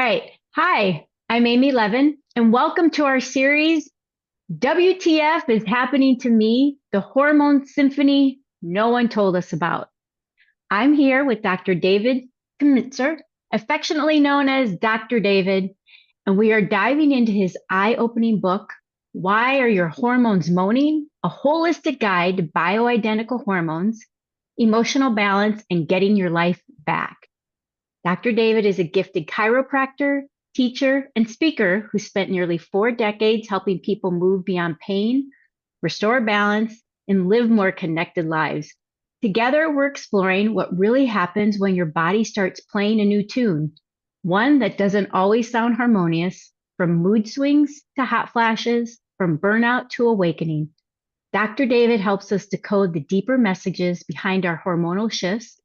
right. Hi, I'm Amy Levin, and welcome to our series, WTF is Happening to Me, the Hormone Symphony No One Told Us About. I'm here with Dr. David Komitzer, affectionately known as Dr. David, and we are diving into his eye-opening book, Why Are Your Hormones Moaning? A Holistic Guide to Bioidentical Hormones, Emotional Balance, and Getting Your Life Back. Dr. David is a gifted chiropractor, teacher, and speaker who spent nearly 4 decades helping people move beyond pain, restore balance, and live more connected lives. Together, we're exploring what really happens when your body starts playing a new tune, one that doesn't always sound harmonious, from mood swings to hot flashes, from burnout to awakening. Dr. David helps us decode the deeper messages behind our hormonal shifts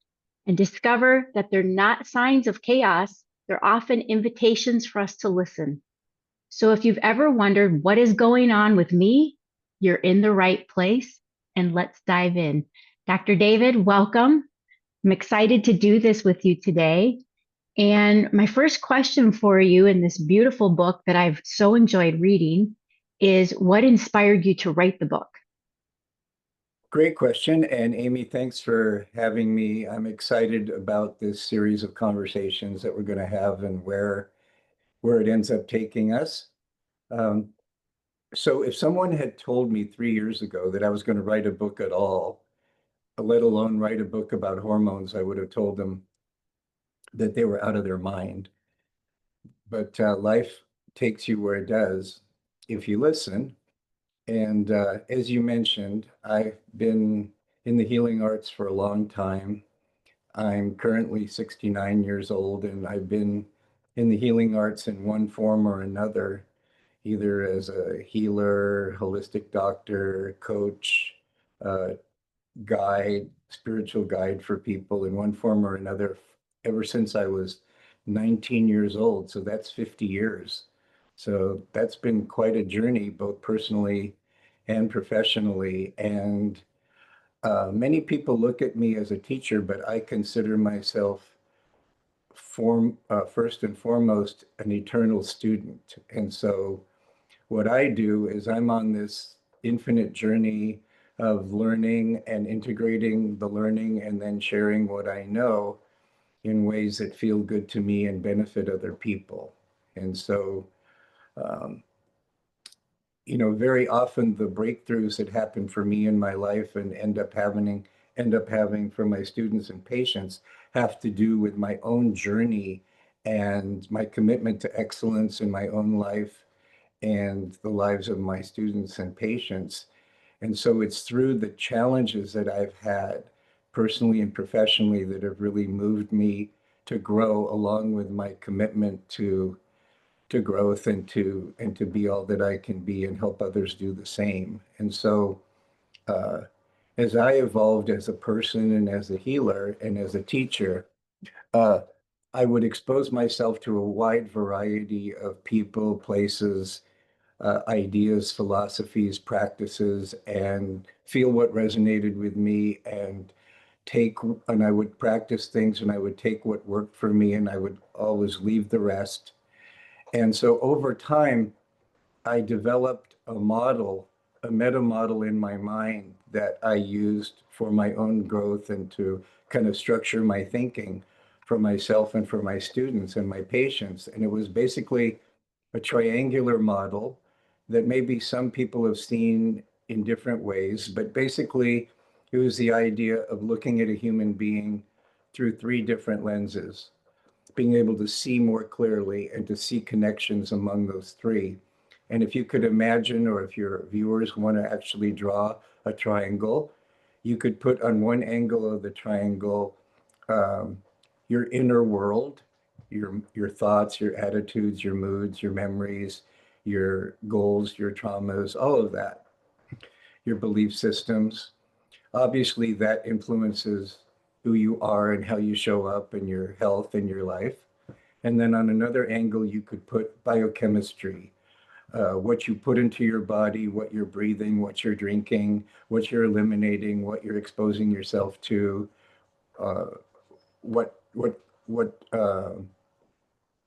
and discover that they're not signs of chaos, they're often invitations for us to listen. So if you've ever wondered what is going on with me, you're in the right place, and let's dive in. Dr. David, welcome. I'm excited to do this with you today. And my first question for you in this beautiful book that I've so enjoyed reading is what inspired you to write the book? Great question. And Amy, thanks for having me. I'm excited about this series of conversations that we're going to have and where it ends up taking us. Um, so if someone had told me 3 years ago that I was going to write a book at all, let alone write a book about hormones, I would have told them that they were out of their mind. But life takes you where it does if you listen. And as you mentioned, I've been in the healing arts for a long time. I'm currently 69 years old, and I've been in the healing arts in one form or another, either as a healer, holistic doctor, coach, uh, guide, spiritual guide for people in one form or another ever since I was 19 years old. So that's 50 years. So that's been quite a journey, both personally and professionally. And many people look at me as a teacher, but I consider myself first and foremost an eternal student. And so what I do is I'm on this infinite journey of learning and integrating the learning and then sharing what I know in ways that feel good to me and benefit other people. And so, um, very often the breakthroughs that happen for me in my life and end up having for my students and patients have to do with my own journey and my commitment to excellence in my own life and the lives of my students and patients. And so it's through the challenges that I've had personally and professionally that have really moved me to grow along with my commitment to growth and to be all that I can be and help others do the same. And so uh, as I evolved as a person and as a healer and as a teacher, uh, I would expose myself to a wide variety of people, places, ideas, philosophies, practices, and feel what resonated with me and I would practice things and I would take what worked for me and I would always leave the rest. And so over time, I developed a meta model in my mind that I used for my own growth and to kind of structure my thinking for myself and for my students and my patients. And it was basically a triangular model that maybe some people have seen in different ways, but basically it was the idea of looking at a human being through three different lenses, being able to see more clearly and to see connections among those three. And if you could imagine, or if your viewers want to actually draw a triangle, you could put on one angle of the triangle um, your inner world, your thoughts, your attitudes, your moods, your memories, your goals, your traumas, all of that, your belief systems. Obviously, that influences who you are and how you show up and your health and your life. And then on another angle, you could put biochemistry, what you put into your body, what you're breathing, what you're drinking, what you're eliminating, what you're exposing yourself to, uh, what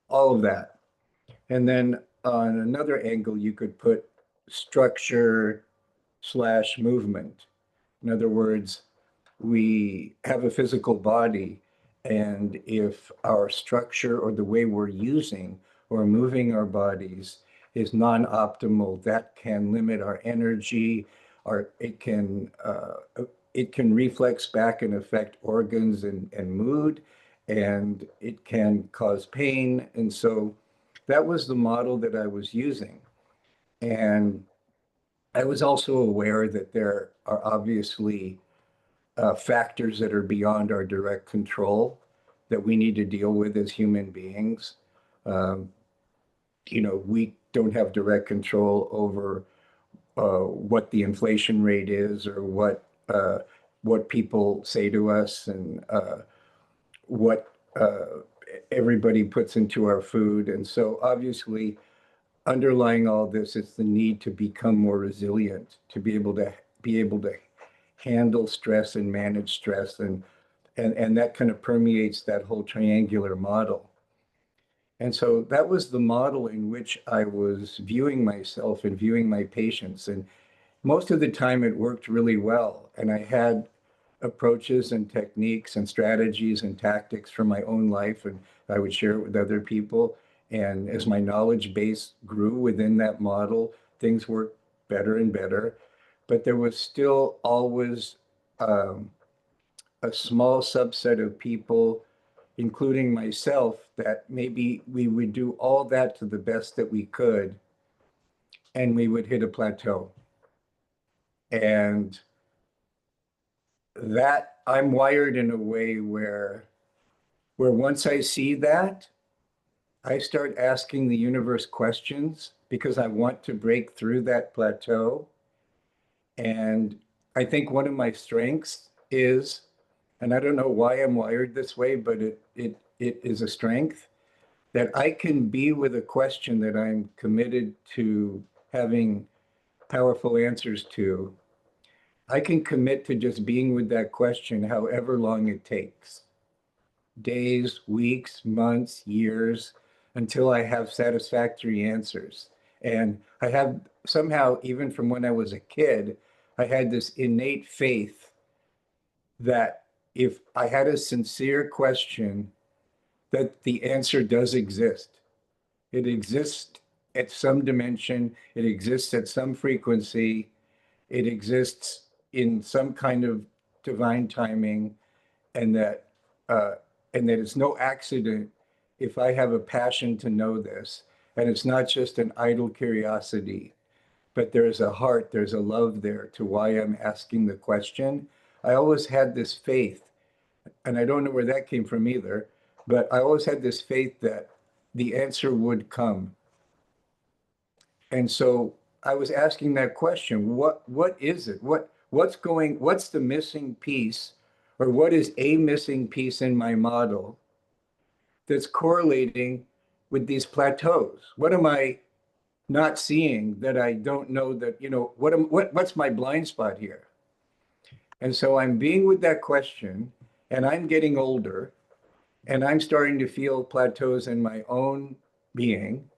all of that. And then on another angle, you could put structure slash movement. In other words, we have a physical body, and if our structure or the way we're using or moving our bodies is non-optimal, that can limit our energy, or it can reflex back and affect organs and mood, and it can cause pain. And so that was the model that I was using. And I was also aware that there are obviously factors that are beyond our direct control that we need to deal with as human beings. Um, we don't have direct control over what the inflation rate is, or what people say to us, and what everybody puts into our food. And so obviously underlying all this is the need to become more resilient, to be able to handle stress and manage stress, and that kind of permeates that whole triangular model. And so that was the model in which I was viewing myself and viewing my patients. And most of the time it worked really well. And I had approaches and techniques and strategies and tactics from my own life, and I would share it with other people. And as my knowledge base grew within that model, things worked better and better. But there was still always um, a small subset of people, including myself, that maybe we would do all that to the best that we could, and we would hit a plateau. And that I'm wired in a way where once I see that, I start asking the universe questions because I want to break through that plateau. And I think one of my strengths is, and I don't know why I'm wired this way, but it is a strength, that I can be with a question that I'm committed to having powerful answers to. I can commit to just being with that question however long it takes, days, weeks, months, years, until I have satisfactory answers. And I have somehow, even from when I was a kid, I had this innate faith that if I had a sincere question, that the answer does exist. It exists at some dimension, it exists at some frequency, it exists in some kind of divine timing, and that uh, and that it's no accident if I have a passion to know this, and it's not just an idle curiosity, but there's a heart, there's a love there to why I'm asking the question. I always had this faith, and I don't know where that came from either, but I always had this faith that the answer would come. And so I was asking that question, what is it? What's the missing piece, or what is a missing piece in my model that's correlating with these plateaus? What am I not seeing that I don't know that, what's my blind spot here? And so I'm being with that question, and I'm getting older, and I'm starting to feel plateaus in my own being,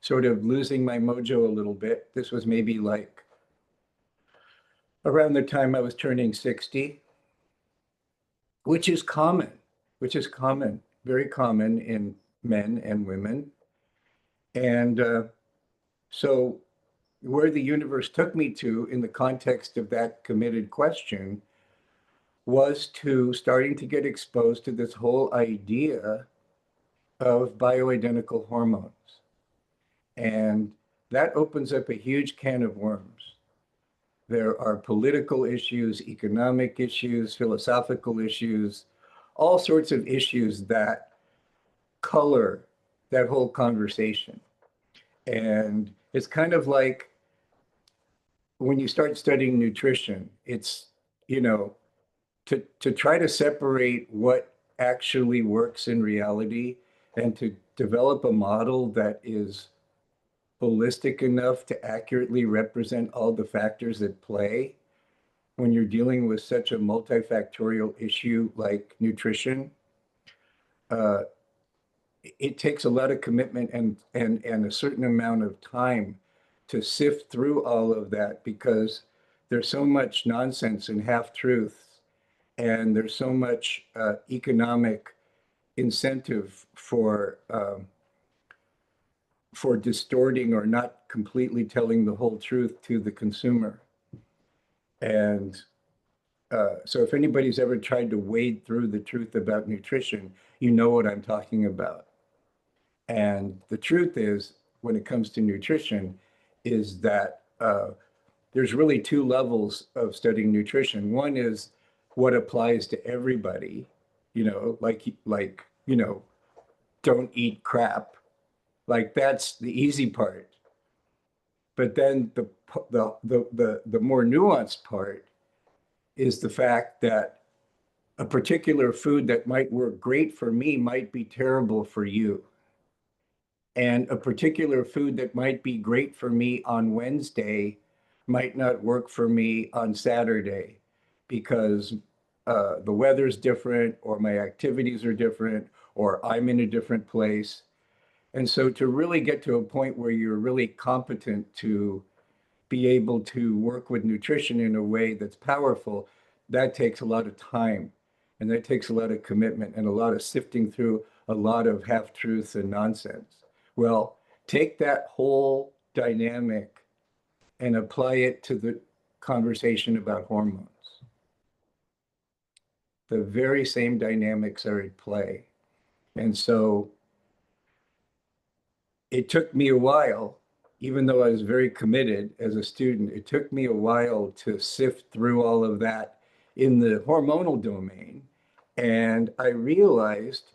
sort of losing my mojo a little bit. This was maybe like around the time I was turning 60, which is common, very common in men and women. And so, where the universe took me to in the context of that committed question was to starting to get exposed to this whole idea of bioidentical hormones. And that opens up a huge can of worms. There are political issues, economic issues, philosophical issues, all sorts of issues that color that whole conversation. And it's kind of like when you start studying nutrition, it's, you know, to try to separate what actually works in reality and to develop a model that is holistic enough to accurately represent all the factors at play when you're dealing with such a multifactorial issue like nutrition, uh, it takes a lot of commitment and a certain amount of time to sift through all of that, because there's so much nonsense and half-truths, and there's so much economic incentive for distorting or not completely telling the whole truth to the consumer. And so if anybody's ever tried to wade through the truth about nutrition, you know what I'm talking about. And the truth is, when it comes to nutrition, is that there's really two levels of studying nutrition. One is what applies to everybody, don't eat crap. Like, that's the easy part. But then the more nuanced part is the fact that a particular food that might work great for me might be terrible for you. And a particular food that might be great for me on Wednesday might not work for me on Saturday, because the weather's different, or my activities are different, or I'm in a different place. And so to really get to a point where you're really competent to be able to work with nutrition in a way that's powerful, that takes a lot of time. And that takes a lot of commitment and a lot of sifting through a lot of half-truths and nonsense. Well, take that whole dynamic and apply it to the conversation about hormones. The very same dynamics are at play. And so it took me a while, even though I was very committed as a student, it took me a while to sift through all of that in the hormonal domain. And I realized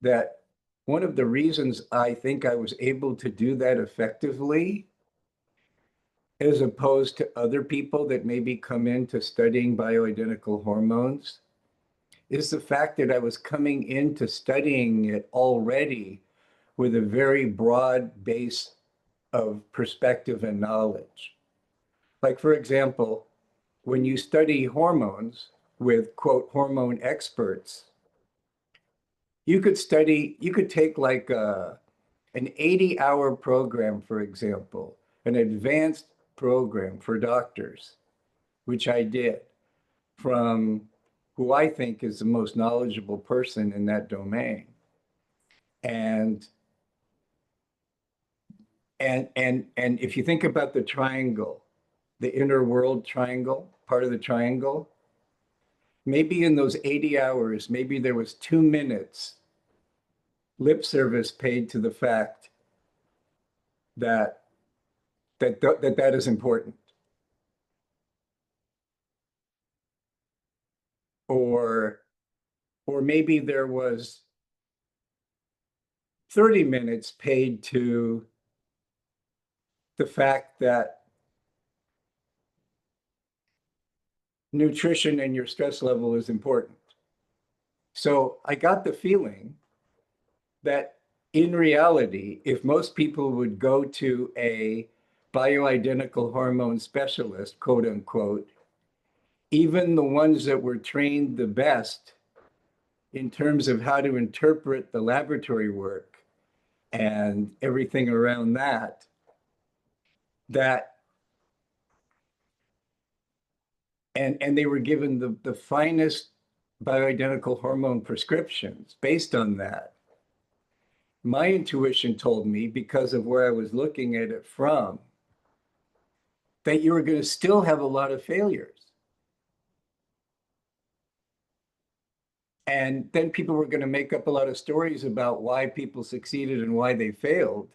that one of the reasons I think I was able to do that effectively, as opposed to other people that maybe come into studying bioidentical hormones, is the fact that I was coming into studying it already with a very broad base of perspective and knowledge. Like, for example, when you study hormones with, quote, hormone experts, you could take like an 80-hour program, for example, an advanced program for doctors, which I did, from who I think is the most knowledgeable person in that domain. And and if you think about the triangle, the inner world triangle, part of the triangle, maybe in those 80 hours, maybe there was 2 minutes lip service paid to the fact that that is important. Or or maybe there was 30 minutes paid to the fact that nutrition and your stress level is important. So I got the feeling that in reality, if most people would go to a bioidentical hormone specialist, quote unquote, even the ones that were trained the best in terms of how to interpret the laboratory work and everything around that, that and they were given the finest bioidentical hormone prescriptions based on that. My intuition told me, because of where I was looking at it from, that you were going to still have a lot of failures. And then people were going to make up a lot of stories about why people succeeded and why they failed.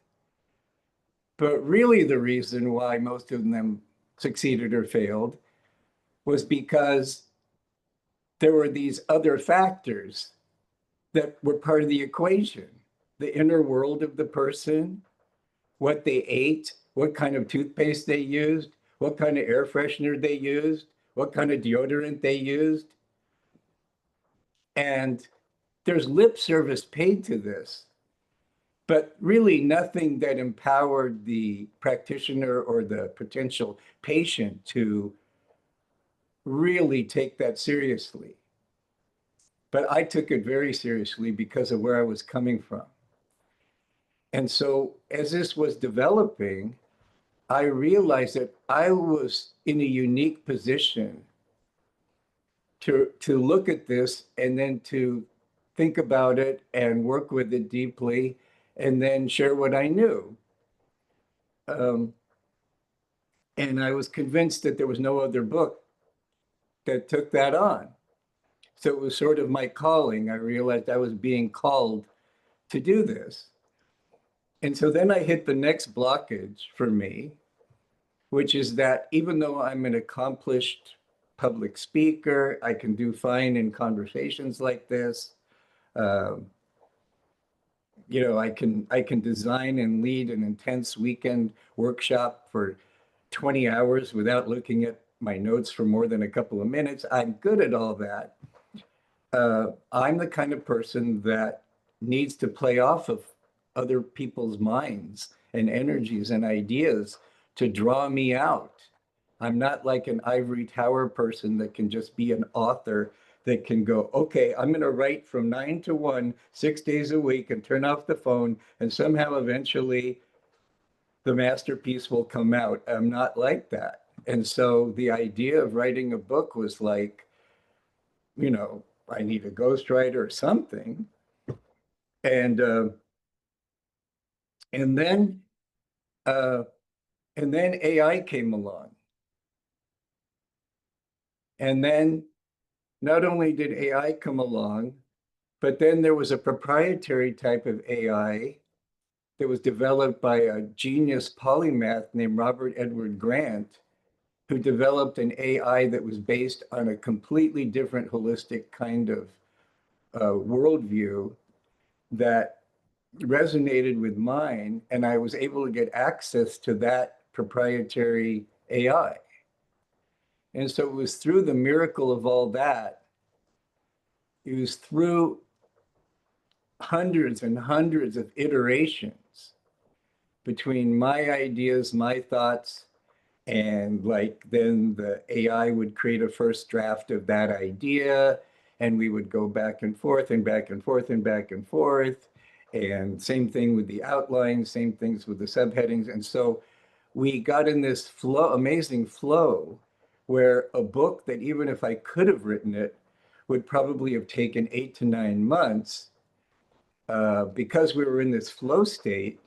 But really, the reason why most of them succeeded or failed was because there were these other factors that were part of the equation: the inner world of the person, what they ate, what kind of toothpaste they used, what kind of air freshener they used, what kind of deodorant they used. And there's lip service paid to this, but really nothing that empowered the practitioner or the potential patient to really take that seriously. But I took it very seriously because of where I was coming from. And so as this was developing, I realized that I was in a unique position to look at this and then to think about it and work with it deeply and then share what I knew. Um, and I was convinced that there was no other book that took that on. So it was sort of my calling. I realized I was being called to do this. And so then I hit the next blockage for me, which is that even though I'm an accomplished public speaker, I can do fine in conversations like this. Um, I can design and lead an intense weekend workshop for 20 hours without looking at my notes for more than a couple of minutes. I'm good at all that. I'm the kind of person that needs to play off of other people's minds and energies and ideas to draw me out. I'm not like an ivory tower person that can just be an author that can go, okay, I'm going to write from 9 to 1, 6 days a week and turn off the phone, and somehow eventually the masterpiece will come out. I'm not like that. And so the idea of writing a book was like, I need a ghostwriter or something. And uh, and then uh, and then AI came along. And then not only did AI come along, but then there was a proprietary type of AI that was developed by a genius polymath named Robert Edward Grant, who developed an AI that was based on a completely different holistic kind of worldview that resonated with mine, and I was able to get access to that proprietary AI. And so it was through the miracle of all that, it was through hundreds and hundreds of iterations between my ideas, my thoughts, and like then the AI would create a first draft of that idea, and we would go back and forth and back and forth and back and forth. And same thing with the outline, same things with the subheadings. And so we got in this flow, amazing flow, where a book that even if I could have written it would probably have taken 8 to 9 months, because we were in this flow state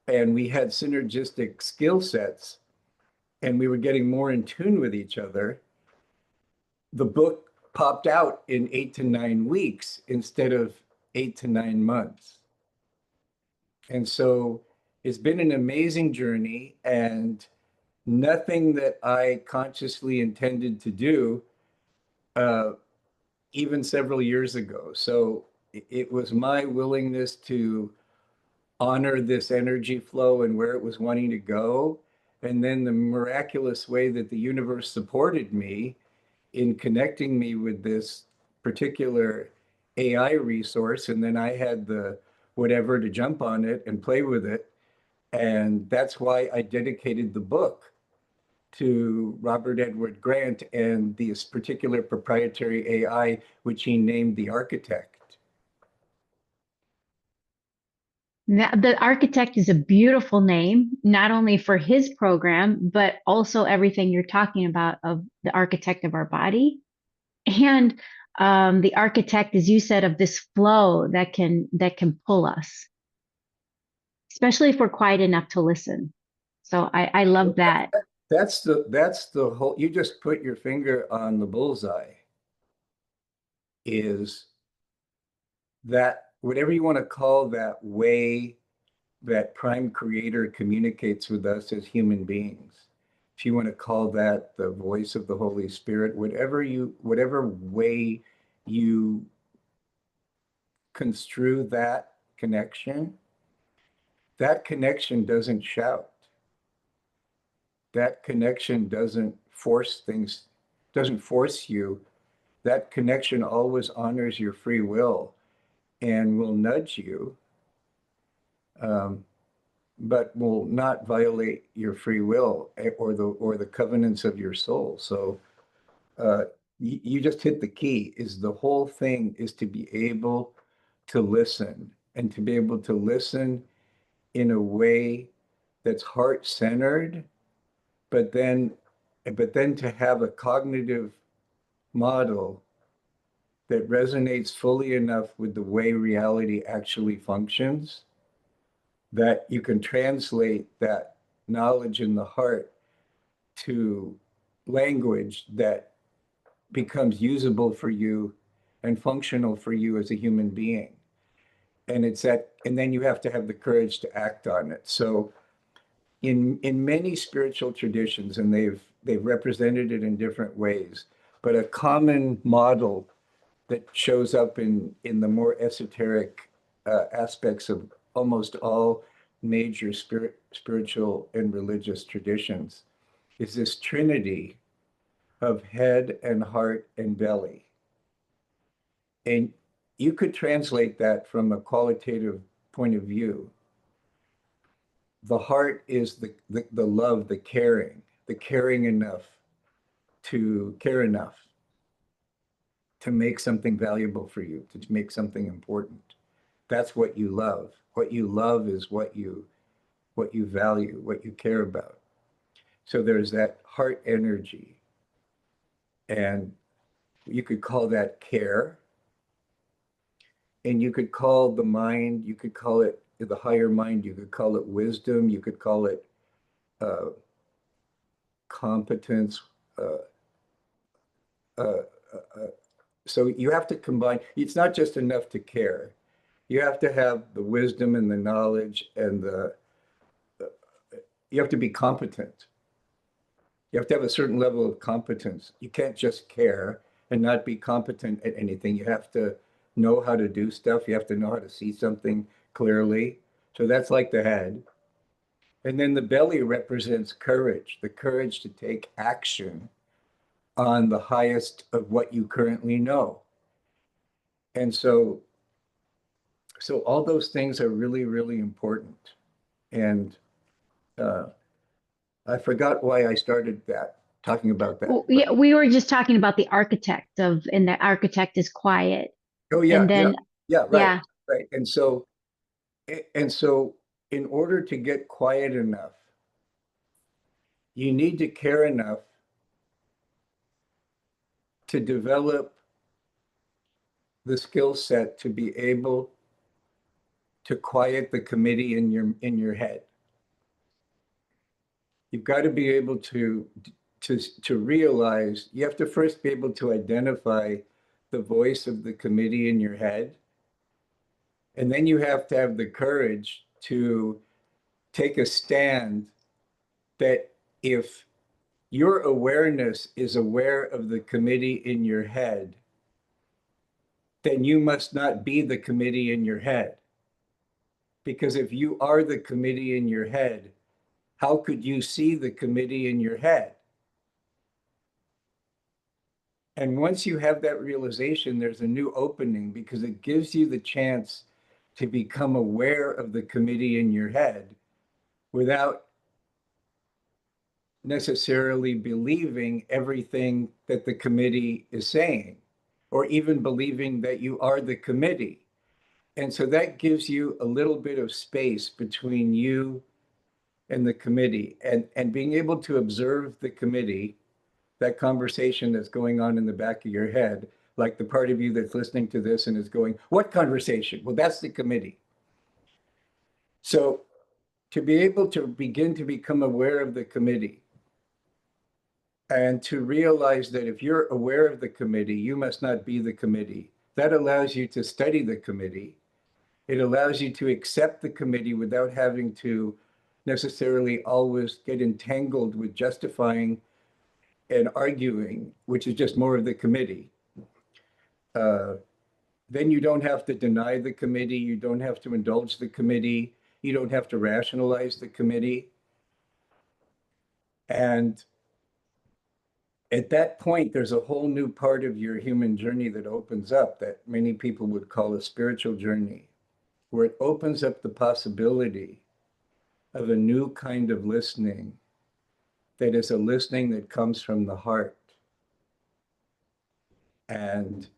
and we had synergistic skill sets and we were getting more in tune with each other, the book popped out in 8 to 9 weeks instead of 8 to 9 months. And so it's been an amazing journey, and nothing that I consciously intended to do, uh, even several years ago. So it was my willingness to honor this energy flow and where it was wanting to go. And then the miraculous way that the universe supported me in connecting me with this particular AI resource. And then I had the whatever to jump on it and play with it. And that's why I dedicated the book to Robert Edward Grant and this particular proprietary AI, which he named the architect. The architect is a beautiful name, not only for his program, but also everything you're talking about of the architect of our body. And the architect, as you said, of this flow that can pull us, especially if we're quiet enough to listen. So I love that. That's the whole, you just put your finger on the bullseye, is that whatever you want to call that way that prime creator communicates with us as human beings. If you want to call that the voice of the Holy Spirit, whatever way you construe that connection doesn't shout. That connection doesn't force things, doesn't force you. That connection always honors your free will and will nudge you, um, but will not violate your free will, or the covenants of your soul. So uh, you just hit the key. Is the whole thing is to be able to listen, and to be able to listen in a way that's heart-centered, but then to have a cognitive model that resonates fully enough with the way reality actually functions, that you can translate that knowledge in the heart to language that becomes usable for you and functional for you as a human being. And it's that, and then you have to have the courage to act on it. So in many spiritual traditions, and they've represented it in different ways, but a common model that shows up in the more esoteric aspects of almost all major spiritual and religious traditions is this trinity of head and heart and belly. And you could translate that from a qualitative point of view. The heart is the love, the caring enough to care enough to make something valuable for you, to make something important. That's what you love. What you love is what you value, what you care about. So there's that heart energy. And you could call that care. And you could call the mind, you could call it the higher mind, you could call it wisdom, you could call it uh, competence. Uh, uh, uh, so you have to combine, it's not just enough to care. You have to have the wisdom and the knowledge and you have to be competent. You have to have a certain level of competence. You can't just care and not be competent at anything. You have to know how to do stuff. You have to know how to see something clearly. So that's like the head. And then the belly represents courage, the courage to take action on the highest of what you currently know. And so all those things are really, really important. And uh, I forgot why I started that, talking about that. Well, But yeah, we were just talking about the architect of, and the architect is quiet. oh yeah, And yeah, then, yeah, right, yeah, right. And so in order to get quiet enough, you need to care enough to develop the skill set to be able to quiet the committee in your head. You've got to be able to realize, you have to first be able to identify the voice of the committee in your head, and then you have to have the courage to take a stand that if your awareness is aware of the committee in your head, then you must not be the committee in your head. Because if you are the committee in your head, how could you see the committee in your head? And once you have that realization, there's a new opening because it gives you the chance to become aware of the committee in your head without necessarily believing everything that the committee is saying, or even believing that you are the committee. And so that gives you a little bit of space between you and the committee, and being able to observe the committee, that conversation that's going on in the back of your head, like the part of you that's listening to this and is going, what conversation? Well, that's the committee. So to be able to begin to become aware of the committee and to realize that if you're aware of the committee, you must not be the committee. That allows you to study the committee. It allows you to accept the committee without having to necessarily always get entangled with justifying and arguing, which is just more of the committee. Uh, then you don't have to deny the committee. You don't have to indulge the committee. You don't have to rationalize the committee. And at that point, there's a whole new part of your human journey that opens up that many people would call a spiritual journey, where it opens up the possibility of a new kind of listening that is a listening that comes from the heart. And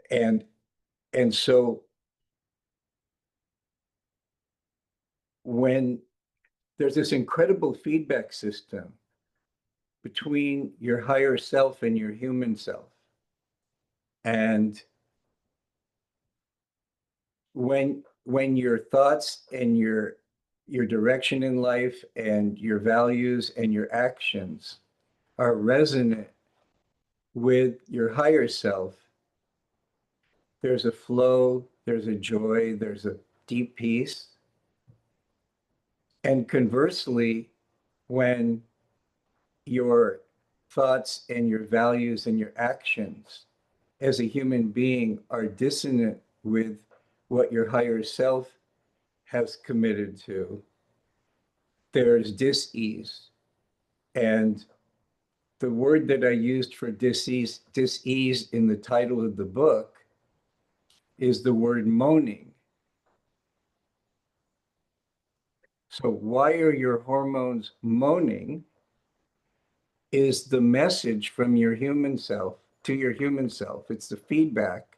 and and so when there's this incredible feedback system between your higher self and your human self. And when your thoughts and your direction in life and your values and your actions are resonant with your higher self, there's a flow, there's a joy, there's a deep peace. And conversely, when your thoughts and your values and your actions as a human being are dissonant with what your higher self has committed to, there's dis-ease. And the word that I used for dis-ease in the title of the book is the word moaning. So why are your hormones moaning is the message from your human self to your human self. It's the feedback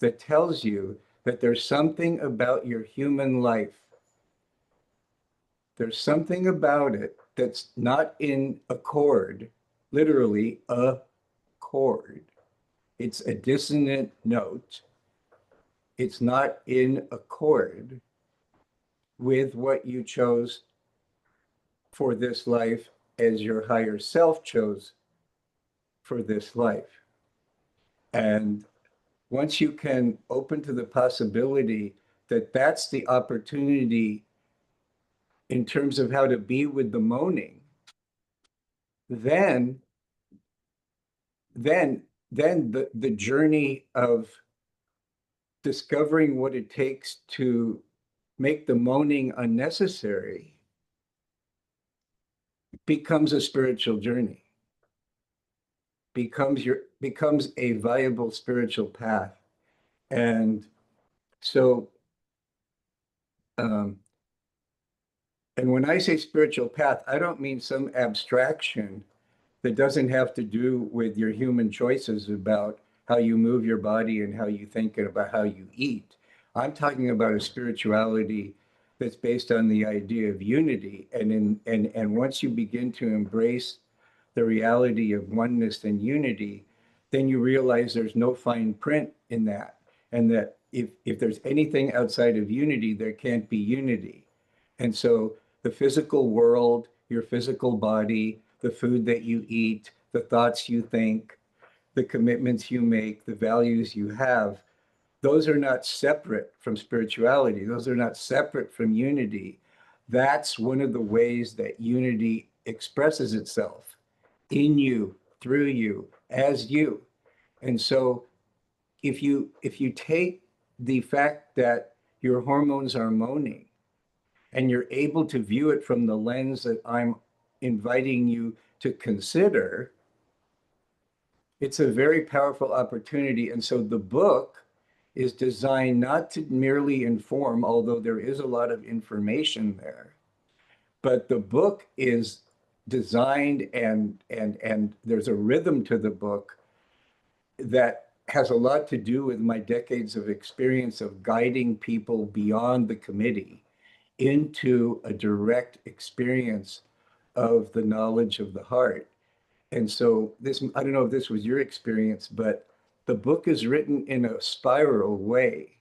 that tells you that there's something about your human life. There's something about it that's not in accord, literally a chord. It's a dissonant note. It's not in accord with what you chose for this life as your higher self chose for this life. And once you can open to the possibility that that's the opportunity in terms of how to be with the moaning, then then the journey of discovering what it takes to make the moaning unnecessary becomes a spiritual journey, becomes a viable spiritual path. And so um, and when I say spiritual path, I don't mean some abstraction that doesn't have to do with your human choices about how you move your body and how you think and about how you eat. I'm talking about a spirituality that's based on the idea of unity. And once you begin to embrace the reality of oneness and unity, then you realize there's no fine print in that. And that if there's anything outside of unity, there can't be unity. And so the physical world, your physical body, the food that you eat, the thoughts you think, the commitments you make, the values you have, those are not separate from spirituality. Those are not separate from unity. That's one of the ways that unity expresses itself in you, through you, as you. And so if you take the fact that your hormones are moaning and you're able to view it from the lens that I'm inviting you to consider, it's a very powerful opportunity. And so the book is designed not to merely inform, although there is a lot of information there, but the book is designed and there's a rhythm to the book that has a lot to do with my decades of experience of guiding people beyond the committee into a direct experience of the knowledge of the heart. And so this, I don't know if this was your experience, but the book is written in a spiral way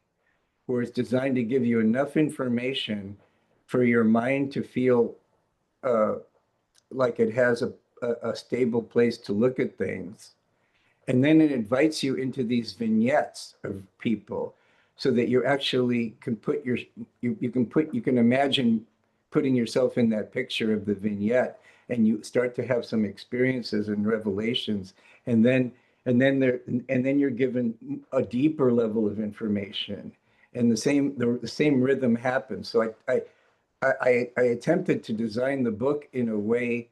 where it's designed to give you enough information for your mind to feel uh, like it has a stable place to look at things. And then it invites you into these vignettes of people so that you actually can put you can imagine putting yourself in that picture of the vignette, and you start to have some experiences and revelations. And then you're given a deeper level of information, and the same rhythm happens. So I attempted to design the book in a way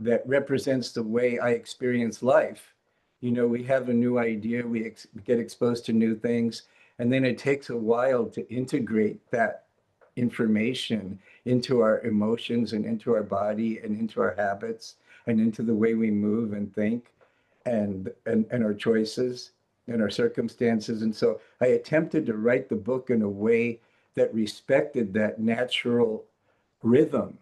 that represents the way I experience life. We have a new idea, we get exposed to new things, and then it takes a while to integrate that information into our emotions and into our body and into our habits and into the way we move and think and our choices and our circumstances. And so I attempted to write the book in a way that respected that natural rhythm.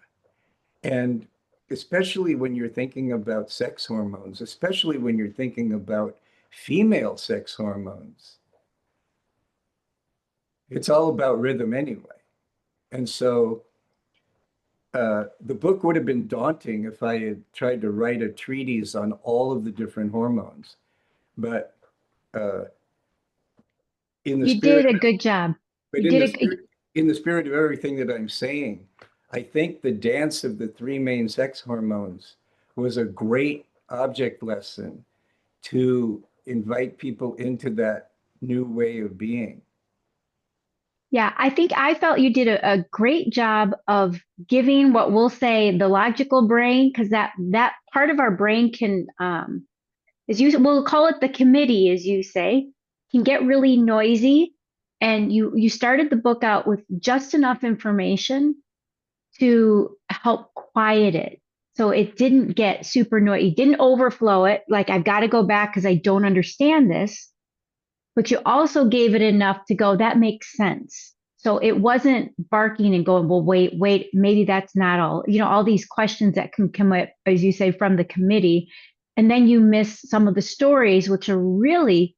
And especially when you're thinking about sex hormones, especially when you're thinking about female sex hormones, it's all about rhythm anyway. And so the book would have been daunting if I had tried to write a treatise on all of the different hormones. But uh, in the You spirit, did a good job. but You did a, in the spirit of everything that I'm saying, I think the dance of the three main sex hormones was a great object lesson to invite people into that new way of being. yeah, I think I felt you did a great job of giving what we'll say the logical brain, because that part of our brain can, as you we'll call it the committee, as you say, can get really noisy. And you started the book out with just enough information to help quiet it. So it didn't get super noisy, it didn't overflow it. Like, I've got to go back because I don't understand this. But you also gave it enough to go, that makes sense. So it wasn't barking and going, well, wait, maybe that's not all, all these questions that can come up, as you say, from the committee. And then you miss some of the stories, which are really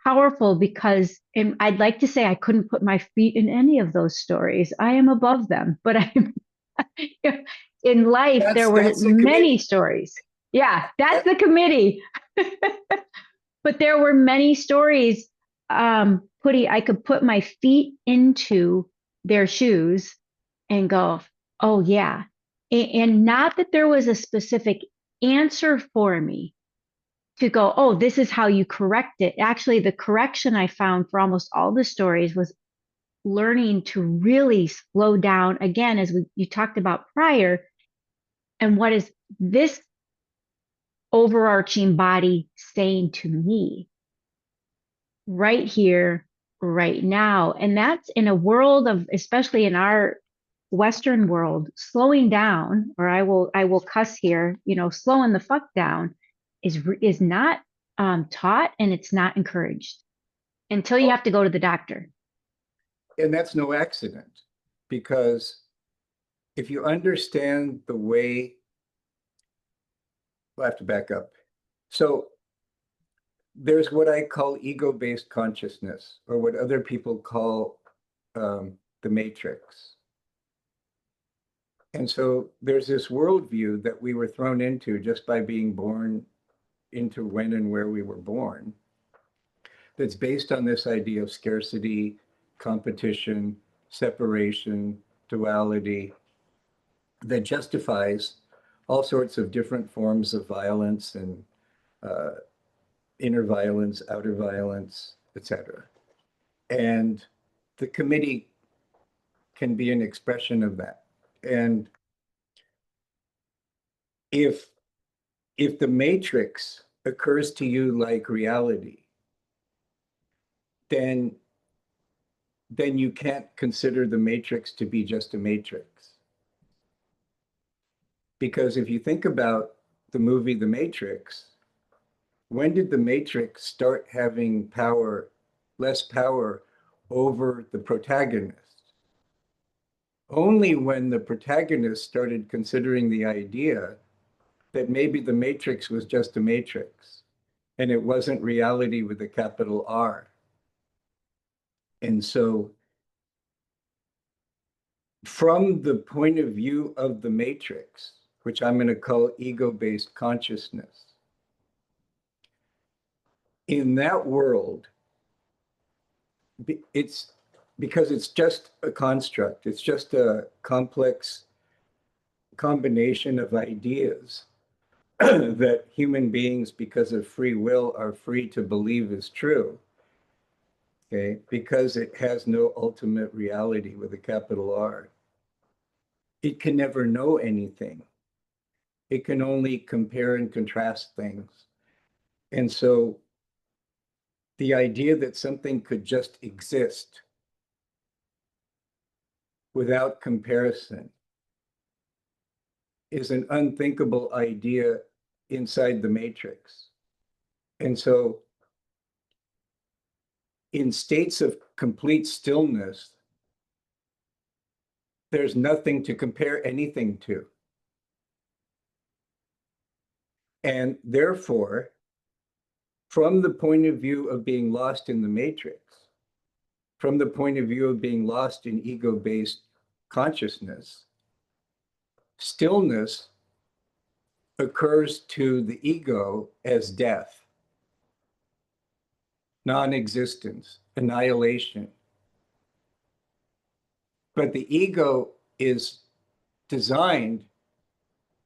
powerful because and I'd like to say I couldn't put my feet in any of those stories. I am above them, but I'm in life, there were That's the many committee. stories. Yeah, that's That, the committee. But there were many stories putting I could put my feet into their shoes and go, oh yeah. And not that there was a specific answer for me to go, oh, this is how you correct it. Actually, the correction I found for almost all the stories was learning to really slow down again, as you talked about prior, and what is this overarching body saying to me right here, right now? And that's in a world of, especially in our Western world, slowing down, or I will cuss here, slowing the fuck down is not taught, and it's not encouraged until you have to go to the doctor. and that's no accident, because if you understand the way, we'll have to back up. So there's what I call ego-based consciousness, or what other people call the matrix. And so there's this worldview that we were thrown into just by being born into when and where we were born, that's based on this idea of scarcity, competition, separation, duality, that justifies all sorts of different forms of violence and uh, inner violence, outer violence, etc. And the committee can be an expression of that. And if if the matrix occurs to you like reality, then you can't consider the matrix to be just a matrix. Because if you think about the movie The Matrix, when did the matrix start having less power over the protagonist? Only when the protagonist started considering the idea that maybe the matrix was just a matrix and it wasn't reality with a capital R. And so, from the point of view of the matrix, which I'm going to call ego-based consciousness, in that world, it's because it's just a construct, it's just a complex combination of ideas that human beings, because of free will, are free to believe is true. Okay, because it has no ultimate reality with a capital R. It can never know anything. It can only compare and contrast things. And so the idea that something could just exist without comparison is an unthinkable idea inside the matrix. And so, in states of complete stillness, There's nothing to compare anything to. And therefore, from the point of view of being lost in the matrix, from the point of view of being lost in ego-based consciousness, stillness occurs to the ego as death, non-existence, annihilation. But the ego is designed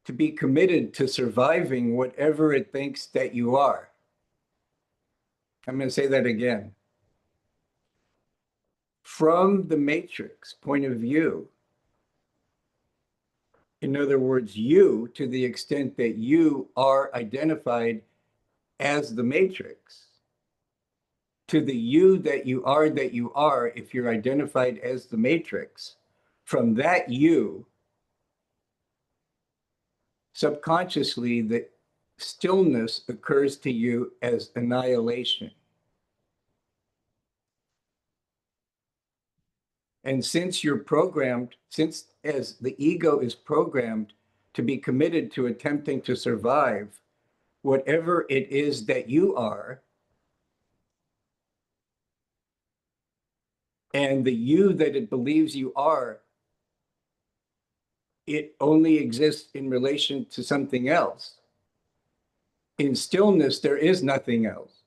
to be committed to surviving whatever it thinks that you are. I'm going to say that again. From the matrix point of view, in other words, you, to the extent that you are identified as the matrix, to the you that you are, if you're identified as the matrix, from that you, subconsciously, the stillness occurs to you as annihilation. And since you're programmed, since as the ego is programmed to be committed to attempting to survive whatever it is that you are, and the you that it believes you are, it only exists in relation to something else. In stillness, there is nothing else.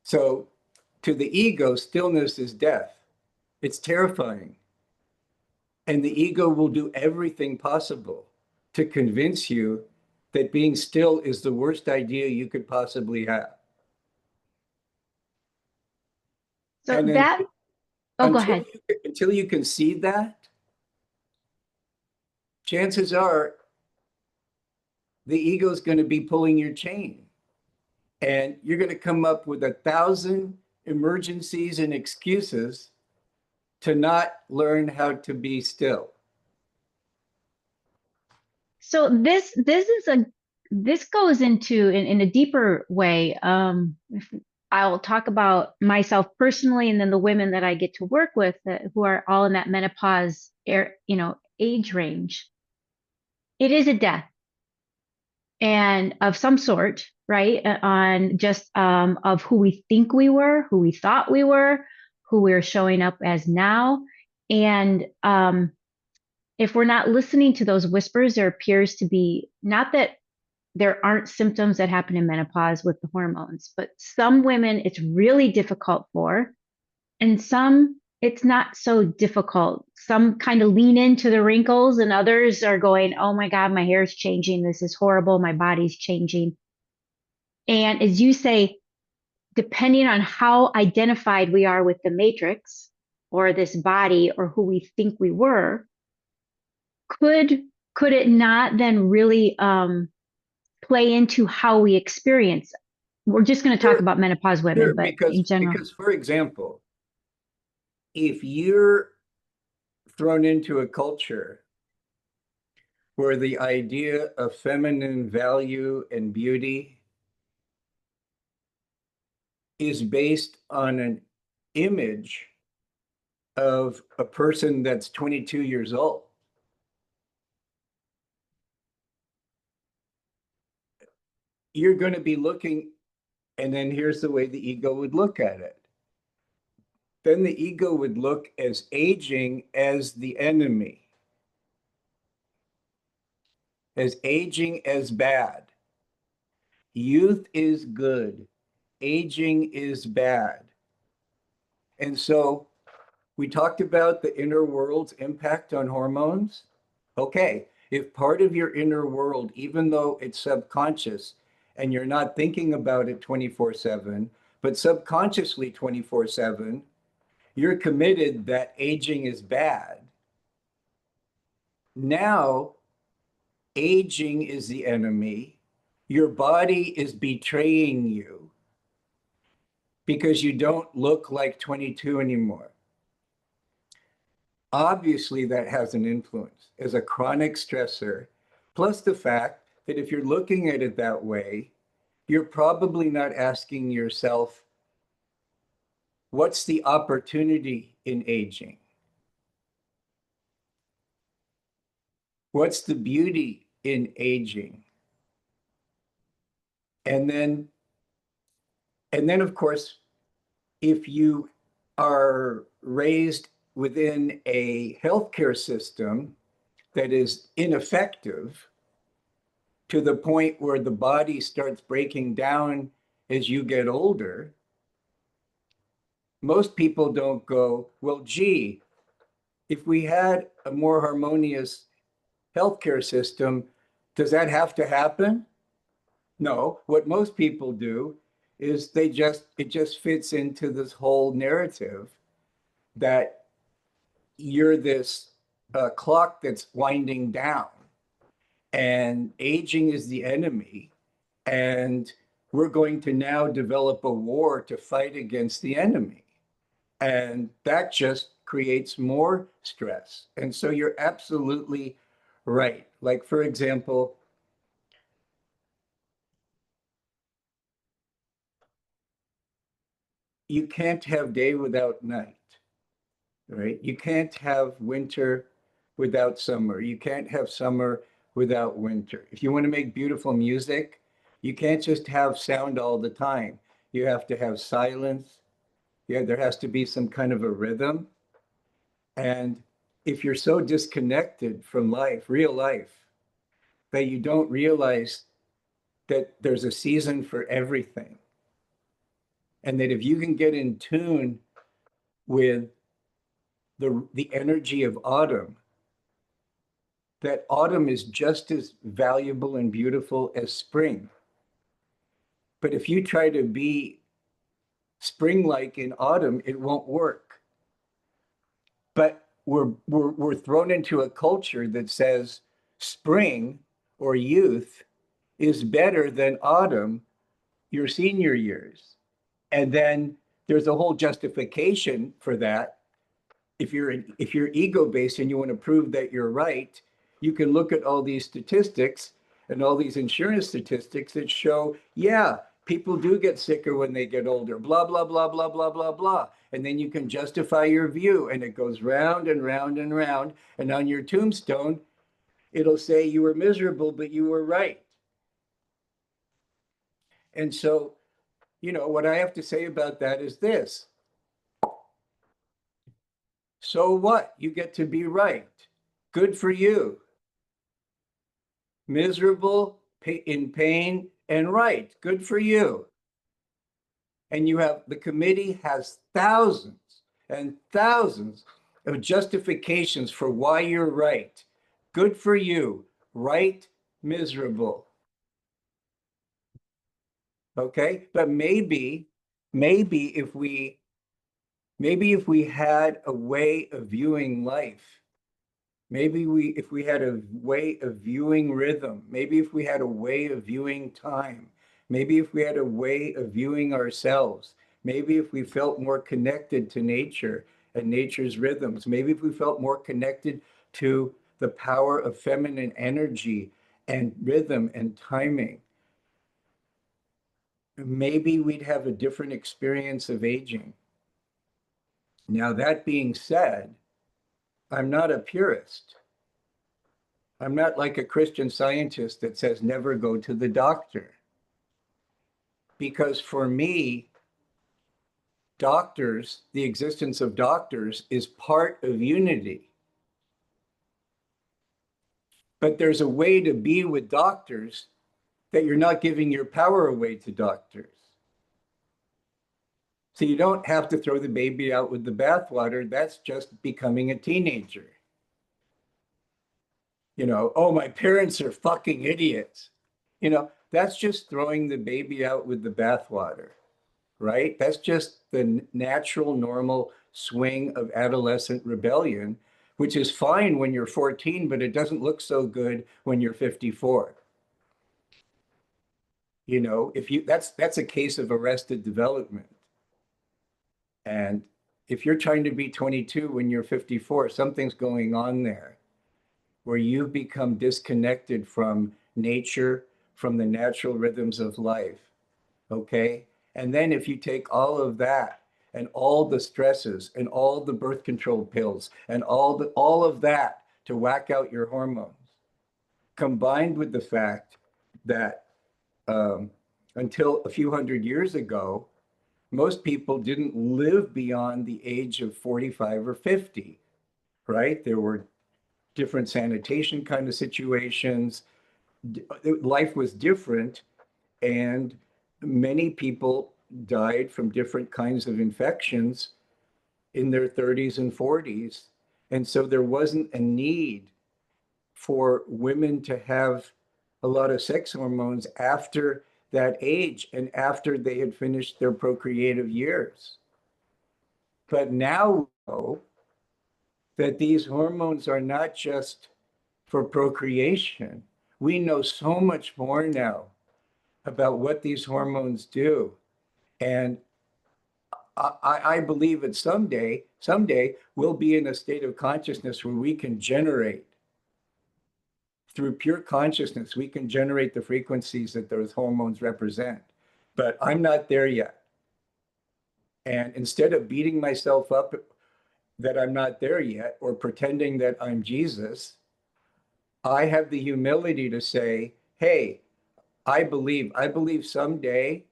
So to the ego, stillness is death. It's terrifying. And the ego will do everything possible to convince you that being still is the worst idea you could possibly have. So And that, oh, go ahead. until you can see that, chances are the ego is going to be pulling your chain. And you're going to come up with 1,000 emergencies and excuses to not learn how to be still. So this goes into in a deeper way. I'll talk about myself personally, and then the women that I get to work with who are all in that menopause age range. It is a death and of some sort, right? On just of who we think we were, who we thought we were, who we're showing up as now. And if we're not listening to those whispers, there appears to be, not that there aren't symptoms that happen in menopause with the hormones, but some women it's really difficult for, and some it's not so difficult. Some kind of lean into the wrinkles, and others are going, oh my God, my hair is changing. This is horrible. My body's changing. And as you say, depending on how identified we are with the matrix or this body or who we think we were, could it not then really play into how we experience? We're just going to talk about menopause women, Sure, but in general. because for example, if you're thrown into a culture where the idea of feminine value and beauty is based on an image of a person that's 22 years old, you're going to be looking, and then here's the way the ego would look at it. Then the ego would look as aging as the enemy, as aging as bad. Youth is good, aging is bad. And so we talked about the inner world's impact on hormones. Okay, if part of your inner world, even though it's subconscious and you're not thinking about it 24/7, but subconsciously 24/7, you're committed that aging is bad. Now, aging is the enemy. Your body is betraying you because you don't look like 22 anymore. Obviously, that has an influence as a chronic stressor, plus the fact that if you're looking at it that way, you're probably not asking yourself, what's the opportunity in aging? What's the beauty in aging? And then, and then of course, if you are raised within a healthcare system that is ineffective to the point where the body starts breaking down as you get older, most people don't go, well, gee, if we had a more harmonious healthcare system, does that have to happen? No. What most people do is it just fits into this whole narrative that you're this clock that's winding down and aging is the enemy. And we're going to now develop a war to fight against the enemy. And that just creates more stress. And so you're absolutely right. Like, for example, you can't have day without night, right? You can't have winter without summer. You can't have summer without winter. If you want to make beautiful music, you can't just have sound all the time. You have to have silence. Yeah, there has to be some kind of a rhythm. And if you're so disconnected from life, real life, that you don't realize that there's a season for everything, and that if you can get in tune with the energy of autumn, that autumn is just as valuable and beautiful as spring. But if you try to be spring-like in autumn, it won't work. But we're thrown into a culture that says spring or youth is better than autumn, your senior years. And then there's a whole justification for that. If you're ego based and you want to prove that you're right, you can look at all these statistics and all these insurance statistics that show, yeah, people do get sicker when they get older, blah, blah, blah, blah, blah, blah, blah. And then you can justify your view, and it goes round and round and round. And on your tombstone, it'll say you were miserable, but you were right. And so, what I have to say about that is this. So what? You get to be right. Good for you. Miserable, in pain, and right. Good for you. And the committee has thousands and thousands of justifications for why you're right. Good for you. Right, miserable. Okay? But maybe if we had a way of viewing life, if we had a way of viewing rhythm, maybe if we had a way of viewing time, maybe if we had a way of viewing ourselves, maybe if we felt more connected to nature and nature's rhythms, maybe if we felt more connected to the power of feminine energy and rhythm and timing, maybe we'd have a different experience of aging. Now, that being said, I'm not a purist. I'm not like a Christian Scientist that says never go to the doctor. Because for me, the existence of doctors is part of unity. But there's a way to be with doctors that you're not giving your power away to doctors. So you don't have to throw the baby out with the bathwater. That's just becoming a teenager. Oh, my parents are fucking idiots. That's just throwing the baby out with the bathwater, right? That's just the natural, normal swing of adolescent rebellion, which is fine when you're 14, but it doesn't look so good when you're 54. If that's a case of arrested development. And if you're trying to be 22 when you're 54, something's going on there where you've become disconnected from nature, from the natural rhythms of life. Okay? And then if you take all of that and all the stresses and all the birth control pills and all of that to whack out your hormones, combined with the fact that until a few hundred years ago, most people didn't live beyond the age of 45 or 50, right? There were different sanitation kind of situations. Life was different, and many people died from different kinds of infections in their 30s and 40s. And so there wasn't a need for women to have a lot of sex hormones after that age and after they had finished their procreative years. But now we know that these hormones are not just for procreation. We know so much more now about what these hormones do. And I believe that someday we'll be in a state of consciousness where we can generate, through pure consciousness, we can generate the frequencies that those hormones represent. But I'm not there yet. And instead of beating myself up that I'm not there yet or pretending that I'm Jesus, I have the humility to say, hey, I believe someday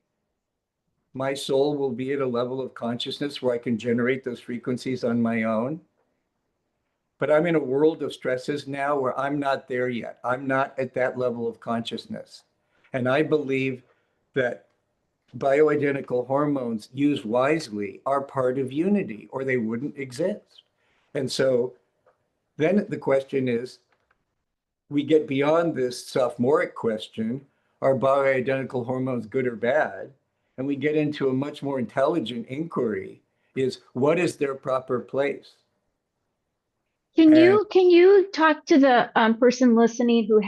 my soul will be at a level of consciousness where I can generate those frequencies on my own. But I'm in a world of stresses now where I'm not there yet. I'm not at that level of consciousness. And I believe that bioidentical hormones used wisely are part of unity, or they wouldn't exist. And so then the question is, we get beyond this sophomoric question, are bioidentical hormones good or bad? And we get into a much more intelligent inquiry, is what is their proper place? And Can you talk to the person listening who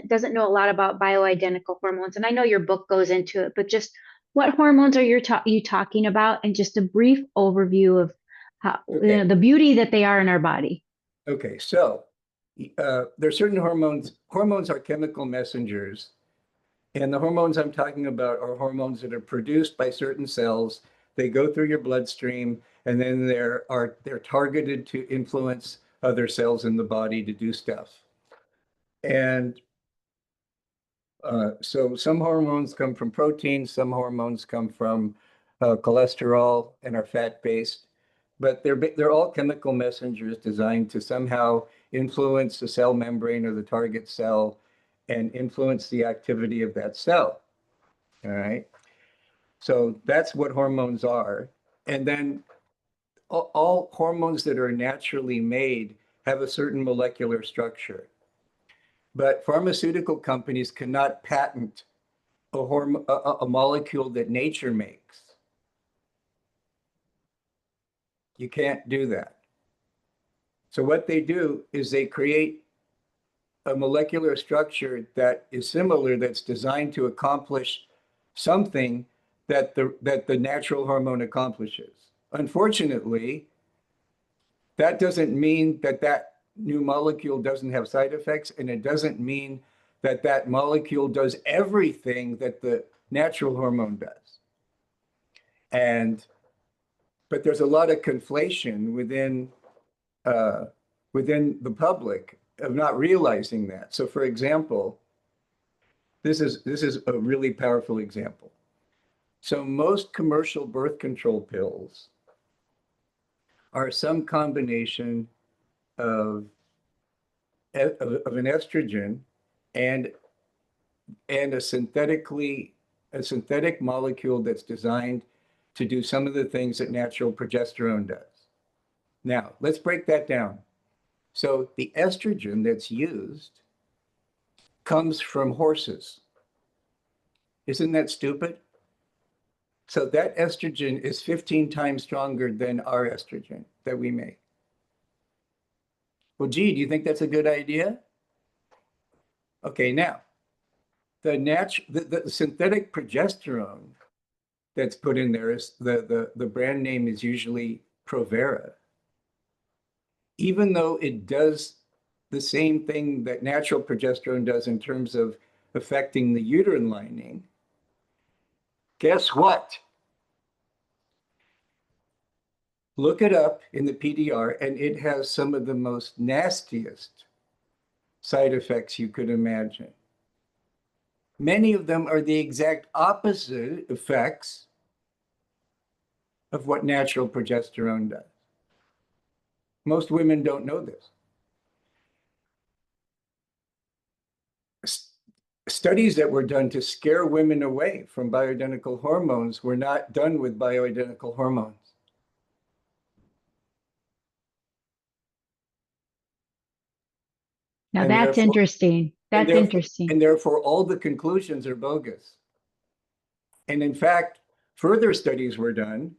doesn't know a lot about bioidentical hormones? And I know your book goes into it, but just what hormones are you talking about, and just a brief overview of how, okay, the beauty that they are in our body. okay, so there are certain hormones. Hormones are chemical messengers. And the hormones I'm talking about are hormones that are produced by certain cells. They go through your bloodstream, and then they're targeted to influence other cells in the body to do stuff. And so some hormones come from proteins, some hormones come from cholesterol and are fat-based, but they're all chemical messengers designed to somehow influence the cell membrane or the target cell and influence the activity of that cell. All right. So that's what hormones are. And then all hormones that are naturally made have a certain molecular structure. But pharmaceutical companies cannot patent a molecule that nature makes. You can't do that. So what they do is they create a molecular structure that is similar, that's designed to accomplish something that the natural hormone accomplishes. Unfortunately, that doesn't mean that that new molecule doesn't have side effects, and it doesn't mean that that molecule does everything that the natural hormone does. And but there's a lot of conflation uh, within the public of not realizing that. So, for example, this is a really powerful example. So most commercial birth control pills are some combination of of an estrogen and a synthetic molecule that's designed to do some of the things that natural progesterone does. Now, let's break that down. So the estrogen that's used comes from horses. Isn't that stupid? So that estrogen is 15 times stronger than our estrogen that we make. Well, gee, do you think that's a good idea? Okay, now, the synthetic progesterone that's put in there is the brand name is usually Provera. Even though it does the same thing that natural progesterone does in terms of affecting the uterine lining, guess what? Look it up in the PDR, and it has some of the most nastiest side effects you could imagine. Many of them are the exact opposite effects of what natural progesterone does. Most women don't know this. Studies that were done to scare women away from bioidentical hormones were not done with bioidentical hormones. Now And that's therefore, interesting. and That's therefore, interesting. and therefore, all the conclusions are bogus. And in fact, further studies were done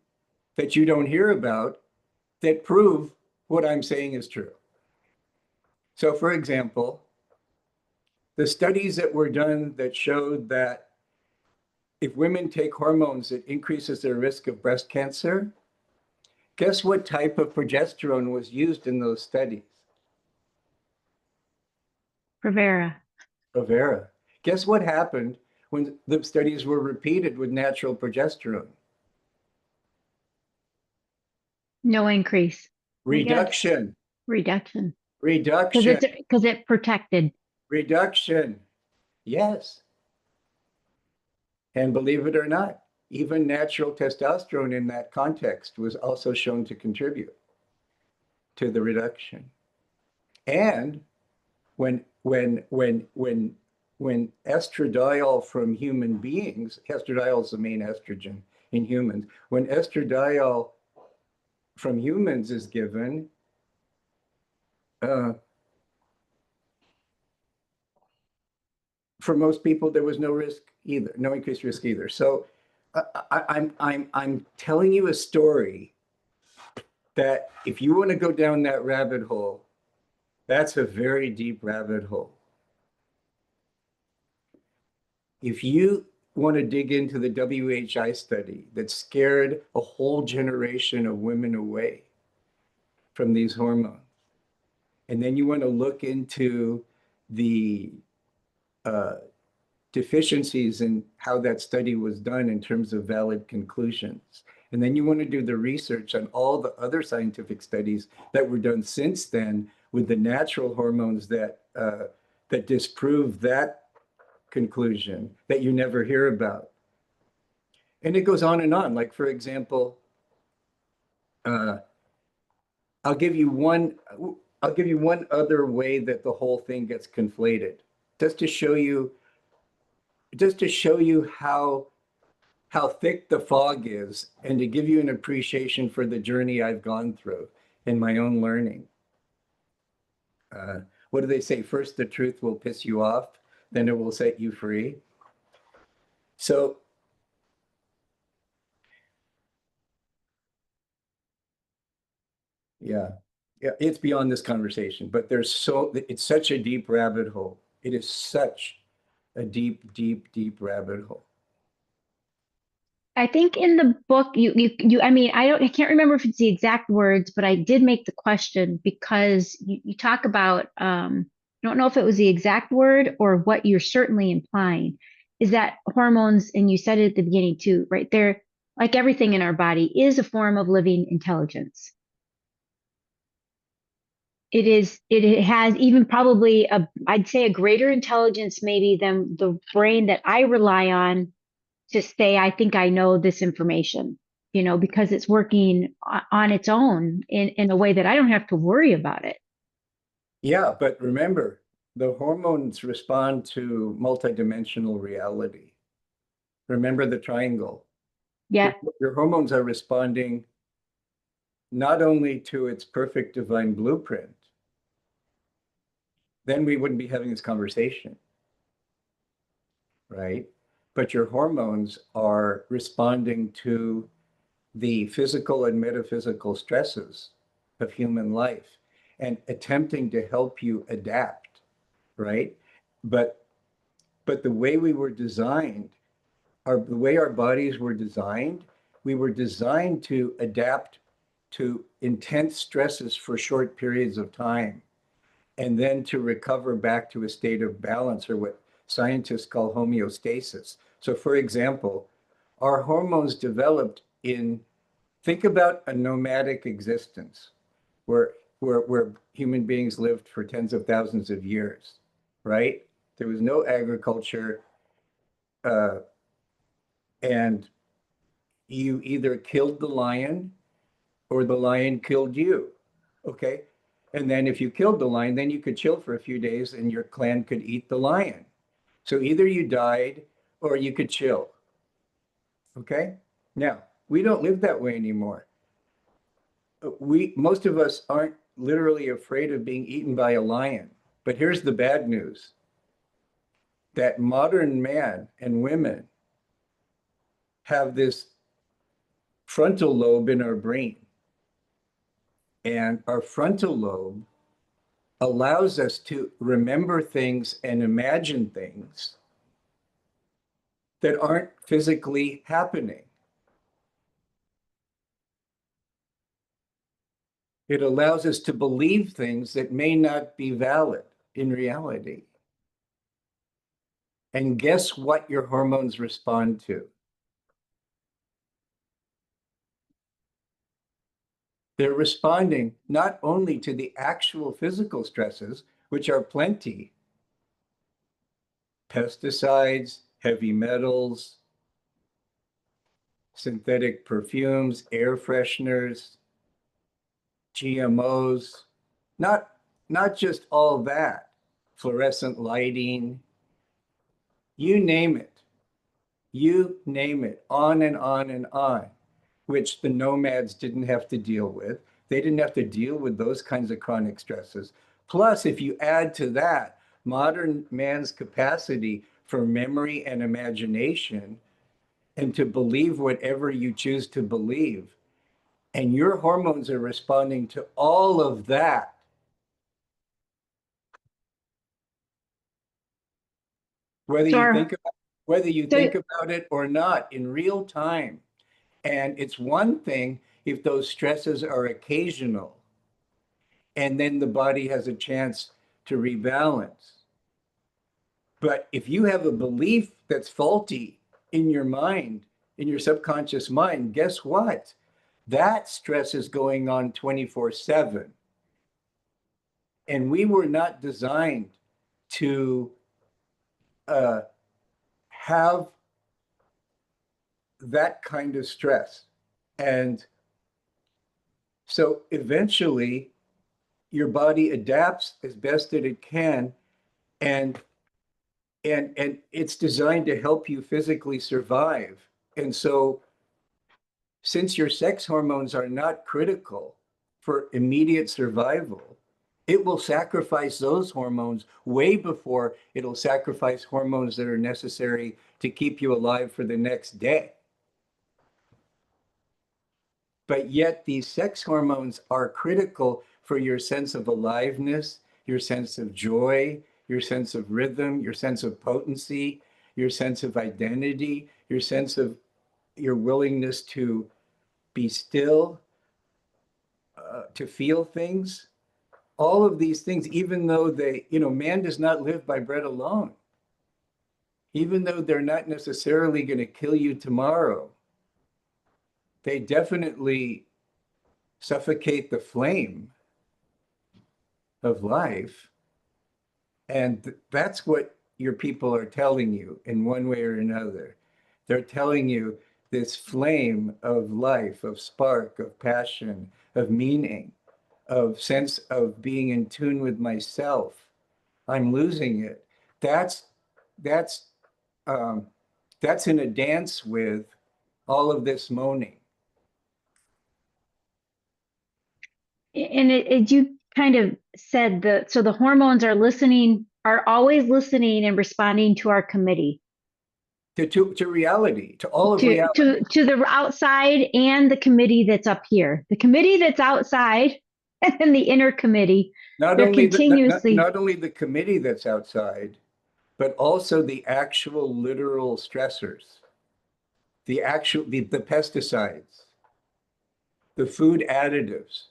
that you don't hear about that prove what I'm saying is true. So, for example, the studies that were done that showed that if women take hormones, it increases their risk of breast cancer. Guess what type of progesterone was used in those studies? Provera. Provera. Guess what happened when the studies were repeated with natural progesterone? No increase. I guess. Reduction, Reduction. reduction, Because it protected. reduction. Yes. And believe it or not, even natural testosterone in that context was also shown to contribute to the reduction. And when estradiol from human beings, estradiol is the main estrogen in humans. When estradiol from humans is given, for most people, there was no risk either, no increased risk either. So I'm telling you a story that if you want to go down that rabbit hole, that's a very deep rabbit hole. If you want to dig into the WHI study that scared a whole generation of women away from these hormones, and then you want to look into the deficiencies in how that study was done in terms of valid conclusions. And then you want to do the research on all the other scientific studies that were done since then with the natural hormones that disprove that conclusion that you never hear about. And it goes on and on. Like, for example, I'll give you one other way that the whole thing gets conflated, just to show you how thick the fog is and to give you an appreciation for the journey I've gone through in my own learning. What do they say? First, the truth will piss you off, then it will set you free. So yeah, it's beyond this conversation, but it's such a deep rabbit hole. It is such a deep, deep, deep rabbit hole. I think in the book, I mean, I can't remember if it's the exact words, but I did make the question because you talk about, I don't know if it was the exact word or what you're certainly implying is that hormones, and you said it at the beginning too, right? They're like everything in our body is a form of living intelligence. It has even probably I'd say a greater intelligence maybe than the brain that I rely on to say, I think I know this information, because it's working on its own in a way that I don't have to worry about it. Yeah, but remember, the hormones respond to multidimensional reality. Remember the triangle. Yeah. Your hormones are responding not only to its perfect divine blueprint, then we wouldn't be having this conversation, right? But your hormones are responding to the physical and metaphysical stresses of human life and attempting to help you adapt, right? But the way we were designed, the way our bodies were designed, we were designed to adapt to intense stresses for short periods of time and then to recover back to a state of balance, or what scientists call homeostasis. So, for example, our hormones developed think about a nomadic existence where where human beings lived for tens of thousands of years, right? There was no agriculture, uh, and you either killed the lion or the lion killed you. Okay. And then if you killed the lion, then you could chill for a few days and your clan could eat the lion. So either you died or you could chill. Okay. Now, we don't live that way anymore. Most of us aren't literally afraid of being eaten by a lion. But here's the bad news that modern man and women have this frontal lobe in our brain. And our frontal lobe allows us to remember things and imagine things that aren't physically happening. It allows us to believe things that may not be valid in reality. And guess what your hormones respond to? They're responding not only to the actual physical stresses, which are plenty, pesticides, heavy metals, synthetic perfumes, air fresheners, GMOs, not, not just all that, fluorescent lighting, you name it, on and on and on, which the nomads didn't have to deal with. They didn't have to deal with those kinds of chronic stresses. Plus, if you add to that modern man's capacity for memory and imagination and to believe whatever you choose to believe, and your hormones are responding to all of that, whether So, you our, think about whether you so, think about it or not in real time. And it's one thing if those stresses are occasional and then the body has a chance to rebalance. But if you have a belief that's faulty in your mind, in your subconscious mind, guess what? That stress is going on 24/7. And we were not designed to uh, have that kind of stress. And so eventually, your body adapts as best that it can, and and it's designed to help you physically survive. And so, since your sex hormones are not critical for immediate survival, it will sacrifice those hormones way before it'll sacrifice hormones that are necessary to keep you alive for the next day. But yet these sex hormones are critical for your sense of aliveness, your sense of joy, your sense of rhythm, your sense of potency, your sense of identity, your sense of your willingness to be still, to feel things. All of these things, even though man does not live by bread alone, even though they're not necessarily going to kill you tomorrow, they definitely suffocate the flame of life. And that's what your people are telling you in one way or another. They're telling you this flame of life, of spark, of passion, of meaning, of sense of being in tune with myself. I'm losing it. That's that's um, that's in a dance with all of this moaning. and you kind of said so the hormones are always listening and responding to our committee, To reality, to all of reality. to the outside and the committee that's up here. The committee that's outside and the inner committee, Not they're only continuously. not only the committee that's outside, but also the actual literal stressors, the pesticides, the food additives.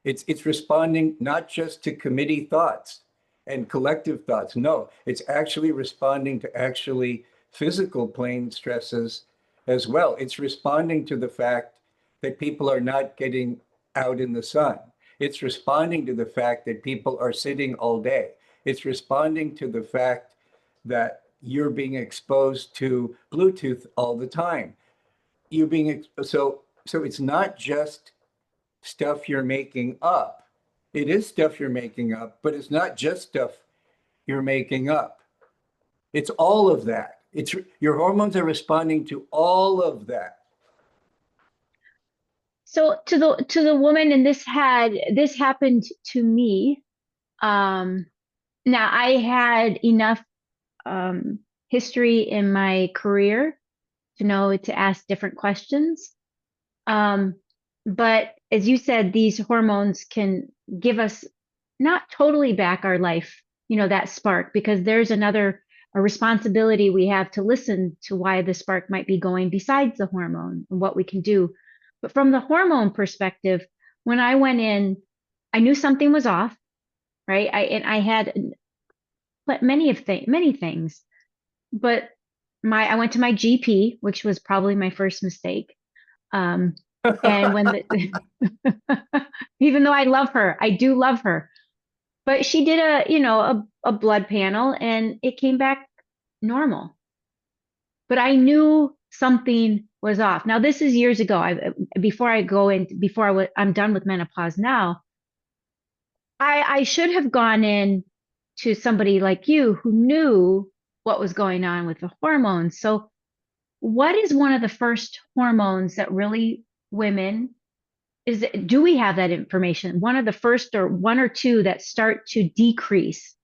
It's responding not just to committee thoughts and collective thoughts. No, it's actually responding to actually physical plane stresses as well. It's responding to the fact that people are not getting out in the sun. It's responding to the fact that people are sitting all day. It's responding to the fact that you're being exposed to Bluetooth all the time. You're being so it's not just stuff you're making up. It is stuff you're making up, but it's not just stuff you're making up. It's all of that. It's your hormones are responding to all of that. So to the woman, and this happened to me. Um, Now I had enough history in my career to know to ask different questions. Um, but as you said, these hormones can give us not totally back our life, that spark, because there's a responsibility we have to listen to why the spark might be going besides the hormone and what we can do. But from the hormone perspective, when I went in, I knew something was off, right? I had many things, but I went to my GP, which was probably my first mistake. Um, and when even though I love her, I do love her, but she did a blood panel and it came back normal. But I knew something was off. Now this is years ago. I'm done with menopause now. I should have gone in to somebody like you who knew what was going on with the hormones. So what is one of the first hormones that really women do we have that information? One of the first or one or two that start to decrease?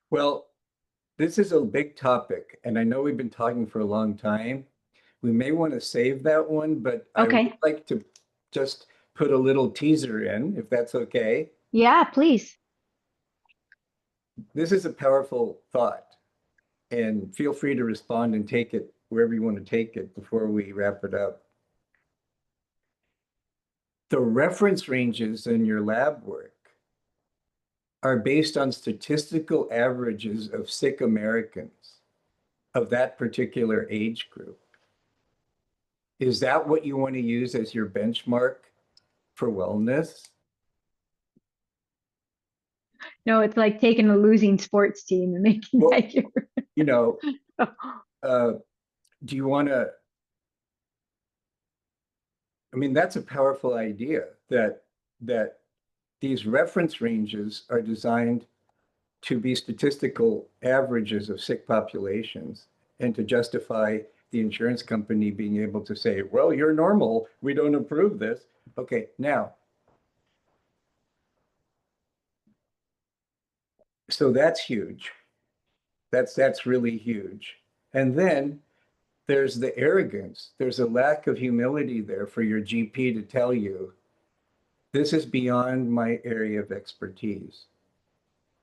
Well, this is a big topic, and I know we've been talking for a long time. We may want to save that one, but I would Okay. like to just put a little teaser in, if that's okay. Yeah, please. This is a powerful thought, and feel free to respond and take it wherever you want to take it before we wrap it up. The reference ranges in your lab work are based on statistical averages of sick Americans of that particular age group. Is that what you want to use as your benchmark for wellness? No, it's like taking a losing sports team and making Well, that your. you know, uh, do you want to? I mean, that's a powerful idea that these reference ranges are designed to be statistical averages of sick populations and to justify the insurance company being able to say, well, you're normal. We don't approve this. Okay, now, so that's huge. That's really huge. And then there's the arrogance. There's a lack of humility there for your GP to tell you, this is beyond my area of expertise.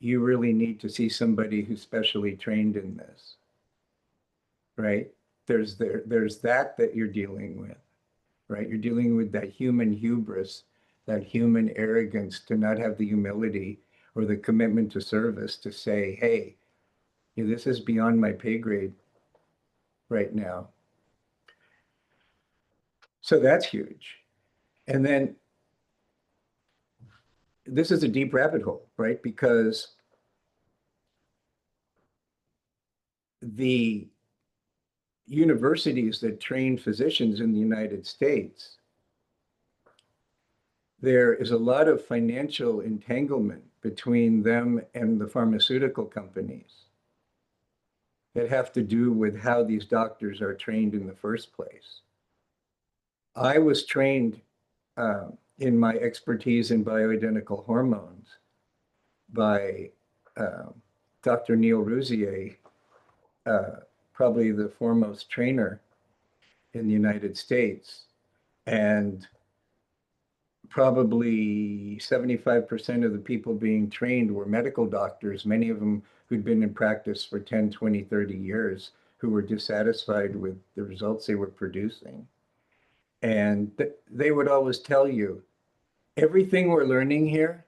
You really need to see somebody who's specially trained in this, right? There's that you're dealing with, right? You're dealing with that human hubris, that human arrogance to not have the humility or the commitment to service to say, hey, this is beyond my pay grade right now. So that's huge. And then this is a deep rabbit hole, right? Because the universities that train physicians in the United States, there is a lot of financial entanglement between them and the pharmaceutical companies that have to do with how these doctors are trained in the first place. I was trained in my expertise in bioidentical hormones by uh, Dr. Neil Rouzier, uh, probably the foremost trainer in the United States. And probably 75% of the people being trained were medical doctors, many of them who'd been in practice for 10, 20, 30 years, who were dissatisfied with the results they were producing. And they would always tell you, everything we're learning here,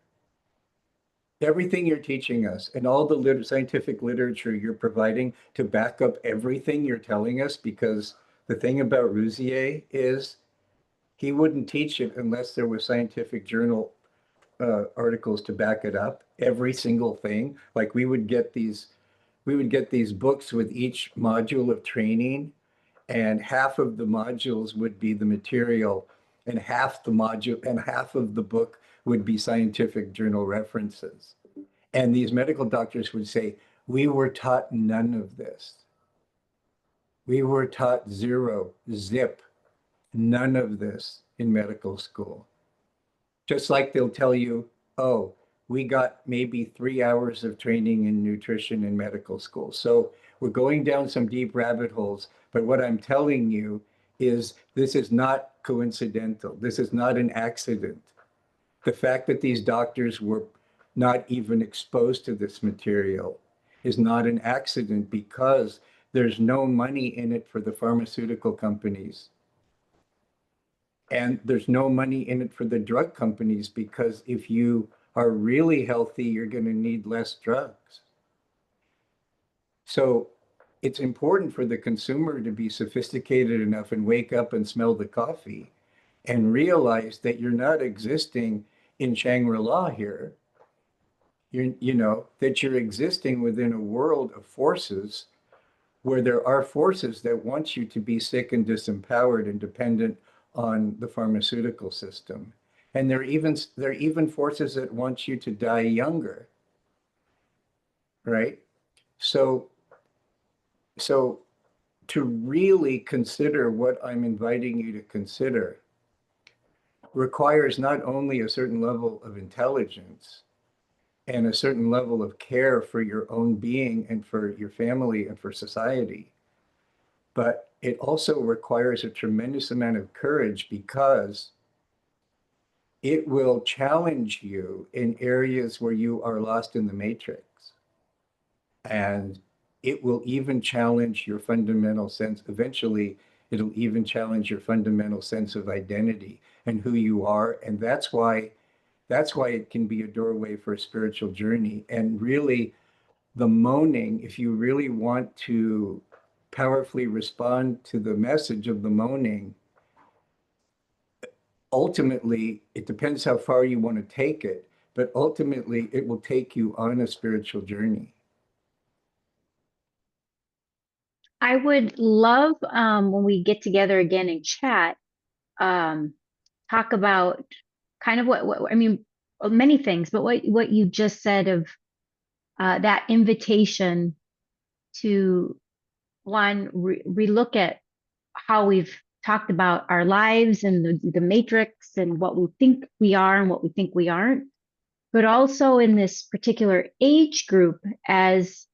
everything you're teaching us, and all the scientific literature you're providing to back up everything you're telling us, because the thing about Rouzier is He wouldn't teach it unless there were scientific journal articles to back it up. Every single thing. Like we would get these books with each module of training, and half of the modules would be the material, and half of the book would be scientific journal references. And these medical doctors would say, we were taught none of this. We were taught zero, zip, none of this in medical school. Just like they'll tell you, oh, we got maybe 3 hours of training in nutrition in medical school. So we're going down some deep rabbit holes. But what I'm telling you is this is not coincidental. This is not an accident. The fact that these doctors were not even exposed to this material is not an accident because there's no money in it for the pharmaceutical companies. And there's no money in it for the drug companies because if you are really healthy, you're going to need less drugs. So it's important for the consumer to be sophisticated enough and wake up and smell the coffee and realize that you're not existing in Shangri-La here. That you're existing within a world of forces where there are forces that want you to be sick and disempowered and dependent on the pharmaceutical system. And there are even forces that want you to die younger, right? So so to really consider what I'm inviting you to consider requires not only a certain level of intelligence and a certain level of care for your own being and for your family and for society, but it also requires a tremendous amount of courage because it will challenge you in areas where you are lost in the matrix. And it will even challenge your fundamental sense. Eventually, it'll even challenge your fundamental sense of identity and who you are. And that's why it can be a doorway for a spiritual journey. And really, the moaning, if you really want to powerfully respond to the message of the moaning, ultimately, it depends how far you want to take it, but ultimately, it will take you on a spiritual journey. I would love when we get together again and chat, um, talk about kind of what I mean, many things, but what you just said of that invitation to one relook at how we've talked about our lives and the matrix and what we think we are and what we think we aren't, but also in this particular age group as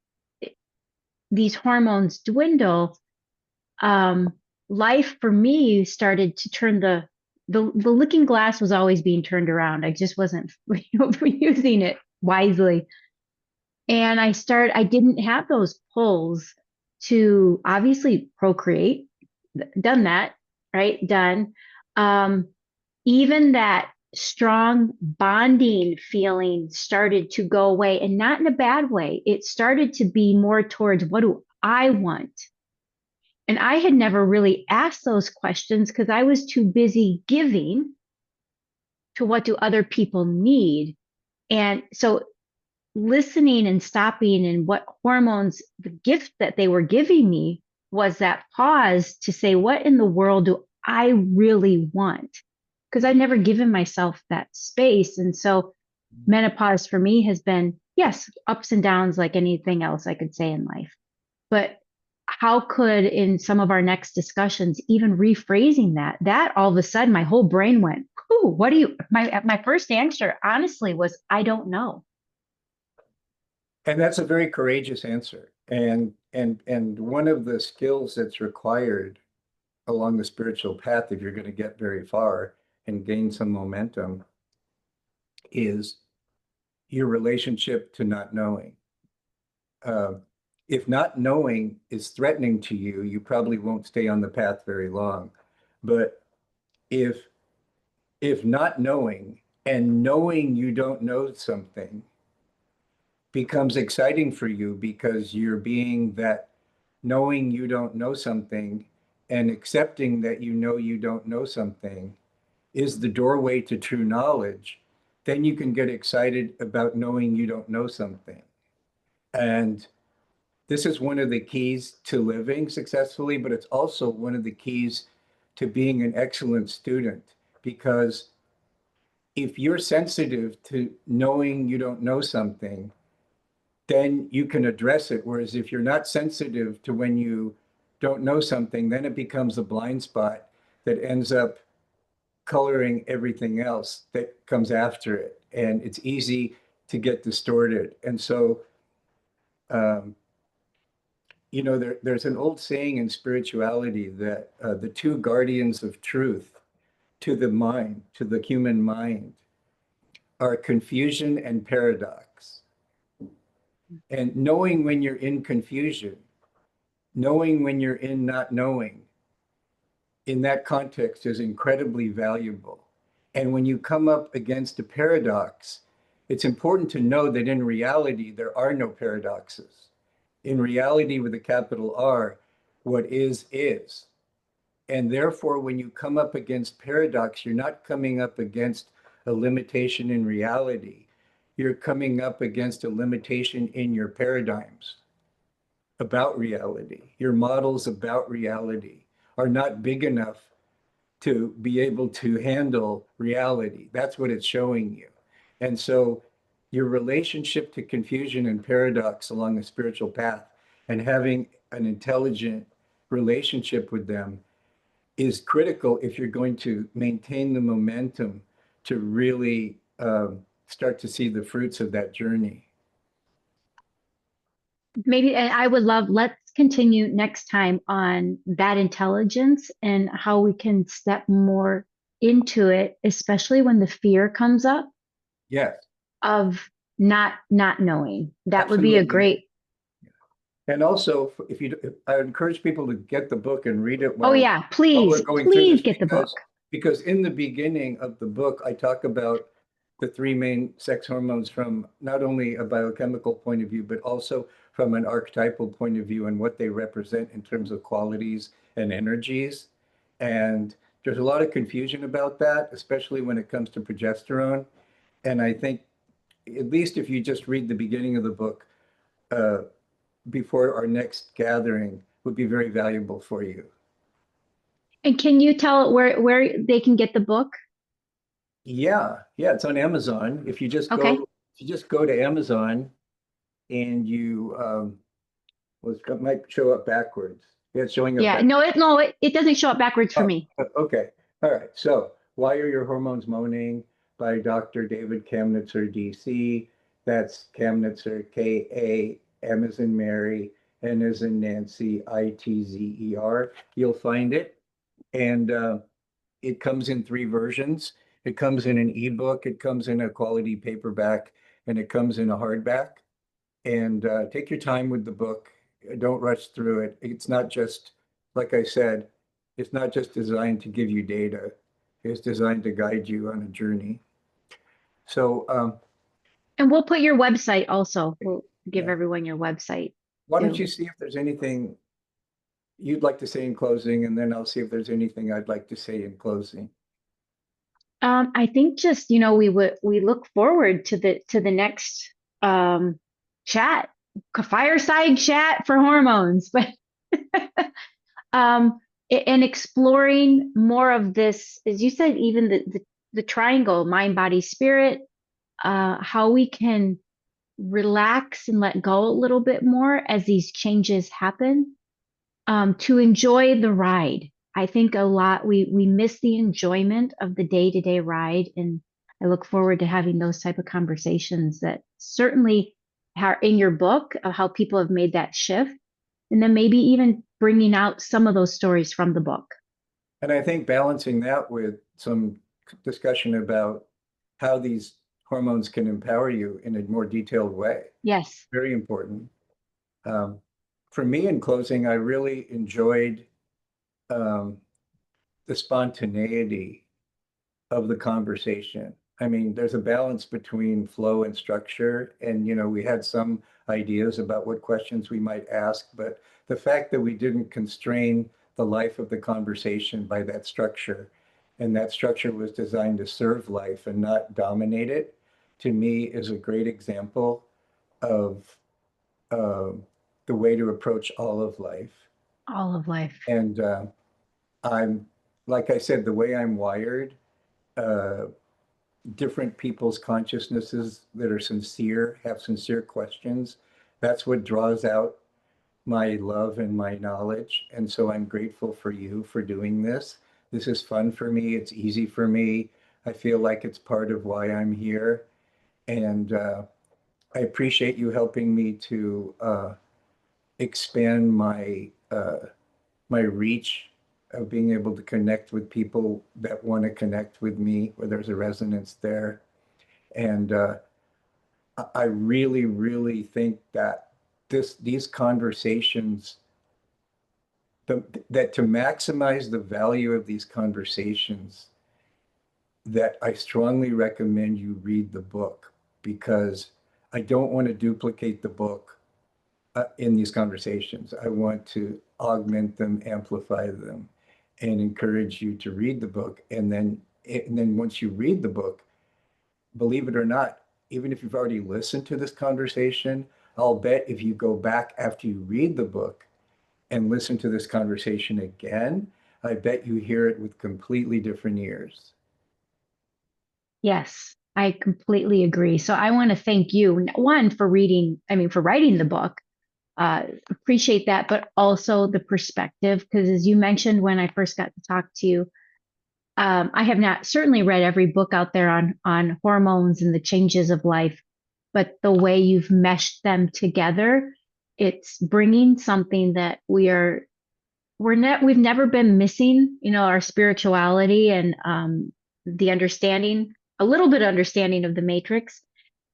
these hormones dwindle, um, life for me started to turn the looking glass was always being turned around. I just wasn't using it wisely. And I didn't have those pulls to obviously procreate, done that, right? Done. Um, Even that strong bonding feeling started to go away and not in a bad way. It started to be more towards what do I want? And I had never really asked those questions because I was too busy giving to what do other people need. And so listening and stopping and what hormones, the gift that they were giving me was that pause to say, what in the world do I really want? Because I've never given myself that space. And so menopause for me has been, yes, ups and downs like anything else I could say in life. But how could in some of our next discussions, even rephrasing that all of a sudden my whole brain went, "Ooh, what do you?" My first answer honestly was, "I don't know." And that's a very courageous answer. And one of the skills that's required along the spiritual path, if you're going to get very far and gain some momentum, is your relationship to not knowing. Uh, if not knowing is threatening to you, you probably won't stay on the path very long. But if not knowing and knowing you don't know something becomes exciting for you because you're being that knowing you don't know something and accepting that you know don't know something is the doorway to true knowledge, then you can get excited about knowing you don't know something. And this is one of the keys to living successfully, but it's also one of the keys to being an excellent student. Because if you're sensitive to knowing you don't know something, then you can address it. Whereas if you're not sensitive to when you don't know something, then it becomes a blind spot that ends up coloring everything else that comes after it. And it's easy to get distorted. And so, um, there's an old saying in spirituality that the two guardians of truth to the mind, to the human mind, are confusion and paradox. And knowing when you're in confusion, knowing when you're in not knowing, in that context is incredibly valuable. And when you come up against a paradox, it's important to know that in reality, there are no paradoxes. In reality, with a capital R, what is is. And therefore, when you come up against paradox, you're not coming up against a limitation in reality. You're coming up against a limitation in your paradigms about reality. Your models about reality are not big enough to be able to handle reality. That's what it's showing you. And so your relationship to confusion and paradox along the spiritual path and having an intelligent relationship with them is critical if you're going to maintain the momentum to really start to see the fruits of that journey. Maybe, and I would love, let's continue next time on that intelligence and how we can step more into it, especially when the fear comes up Yes, of not knowing. That would be a absolutely. great. And also, I encourage people to get the book and read it Oh while yeah, we're please, going through please this, get the book. because in the beginning of the book, I talk about the three main sex hormones from not only a biochemical point of view, but also from an archetypal point of view and what they represent in terms of qualities and energies. And there's a lot of confusion about that, especially when it comes to progesterone. And I think, at least if you just read the beginning of the book, uh, before our next gathering would be very valuable for you. And can you tell where they can get the book? Yeah, yeah, it's on Amazon. Okay. If you just go to Amazon and well, it might show up backwards. Yeah, it's showing up Yeah. back. No, it doesn't show up backwards for Oh, me. okay. All right. So, Why Are Your Hormones Moaning by Dr. David Komitzer, DC. That's Komitzer, K-A-M as in Mary, N as in Nancy, I-T-Z-E-R. You'll find it. And it comes in three versions. It comes in an ebook, it comes in a quality paperback, and it comes in a hardback. And take your time with the book. Don't rush through it. It's not just, like I said, it's not just designed to give you data. It's designed to guide you on a journey. So, And we'll put your website also. We'll give yeah. everyone your website Why don't too. you see if there's anything you'd like to say in closing, and then I'll see if there's anything I'd like to say in closing. I think just, we look forward to the next um chat, fireside chat for hormones, but and exploring more of this, as you said, even the triangle, mind, body, spirit, how we can relax and let go a little bit more as these changes happen, to enjoy the ride. I think a lot we miss the enjoyment of the day-to-day ride, and I look forward to having those type of conversations that certainly are in your book of how people have made that shift, and then maybe even bringing out some of those stories from the book. And I think balancing that with some discussion about how these hormones can empower you in a more detailed way, Yes. very important. Um, for me, in closing, I really enjoyed um, the spontaneity of the conversation. I mean, there's a balance between flow and structure. And, we had some ideas about what questions we might ask, but the fact that we didn't constrain the life of the conversation by that structure and that structure was designed to serve life and not dominate it, to me is a great example of uh, the way to approach all of life. All of life. And I'm, like I said, the way I'm wired, uh, different people's consciousnesses that are sincere, have sincere questions, that's what draws out my love and my knowledge. And so I'm grateful for you for doing this. This is fun for me. It's easy for me. I feel like it's part of why I'm here. And I appreciate you helping me to expand my reach of being able to connect with people that want to connect with me, where there's a resonance there. And I really, really think that these conversations, that to maximize the value of these conversations, that I strongly recommend you read the book, because I don't want to duplicate the book in these conversations. I want to augment them, amplify them, and encourage you to read the book. And then once you read the book, believe it or not, even if you've already listened to this conversation, I'll bet if you go back after you read the book and listen to this conversation again, I bet you hear it with completely different ears. Yes, I completely agree. So I want to thank you, one, for for writing the book. Appreciate that, but also the perspective, because as you mentioned when I first got to talk to you, I have not certainly read every book out there on hormones and the changes of life, but the way you've meshed them together, it's bringing something that we've never been missing, our spirituality and the understanding, a little bit of understanding of the matrix.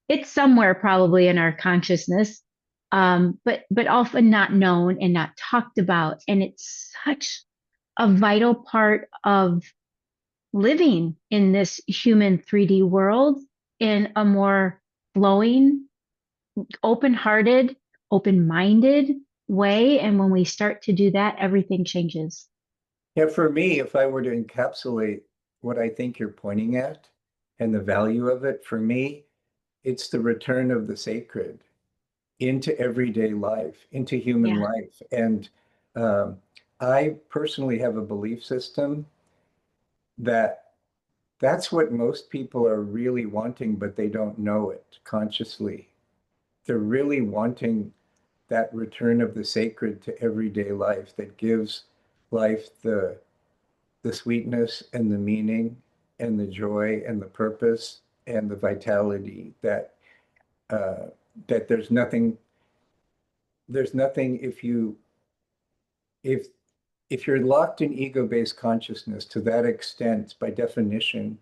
It's somewhere probably in our consciousness, but often not known and not talked about. And it's such a vital part of living in this human 3D world in a more flowing, open-hearted, open-minded way. And when we start to do that, everything changes. Yeah, for me, if I were to encapsulate what I think you're pointing at and the value of it, for me, it's the return of the sacred into everyday life, into human Yeah. life. And um, I personally have a belief system that that's what most people are really wanting, but they don't know it consciously. They're really wanting that return of the sacred to everyday life that gives life the sweetness and the meaning and the joy and the purpose and the vitality uh, that there's nothing if if you're locked in ego-based consciousness to that extent, by definition,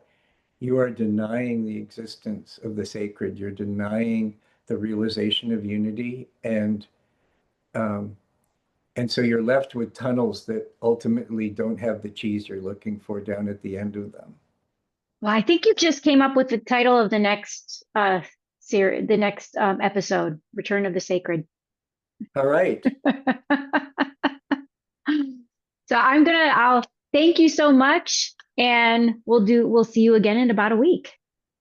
you are denying the existence of the sacred. You're denying the realization of unity, um, and so you're left with tunnels that ultimately don't have the cheese you're looking for down at the end of them. Well, I think you just came up with the title of the next series, the next episode, Return of the Sacred. All right. So I'll thank you so much, and we'll see you again in about a week.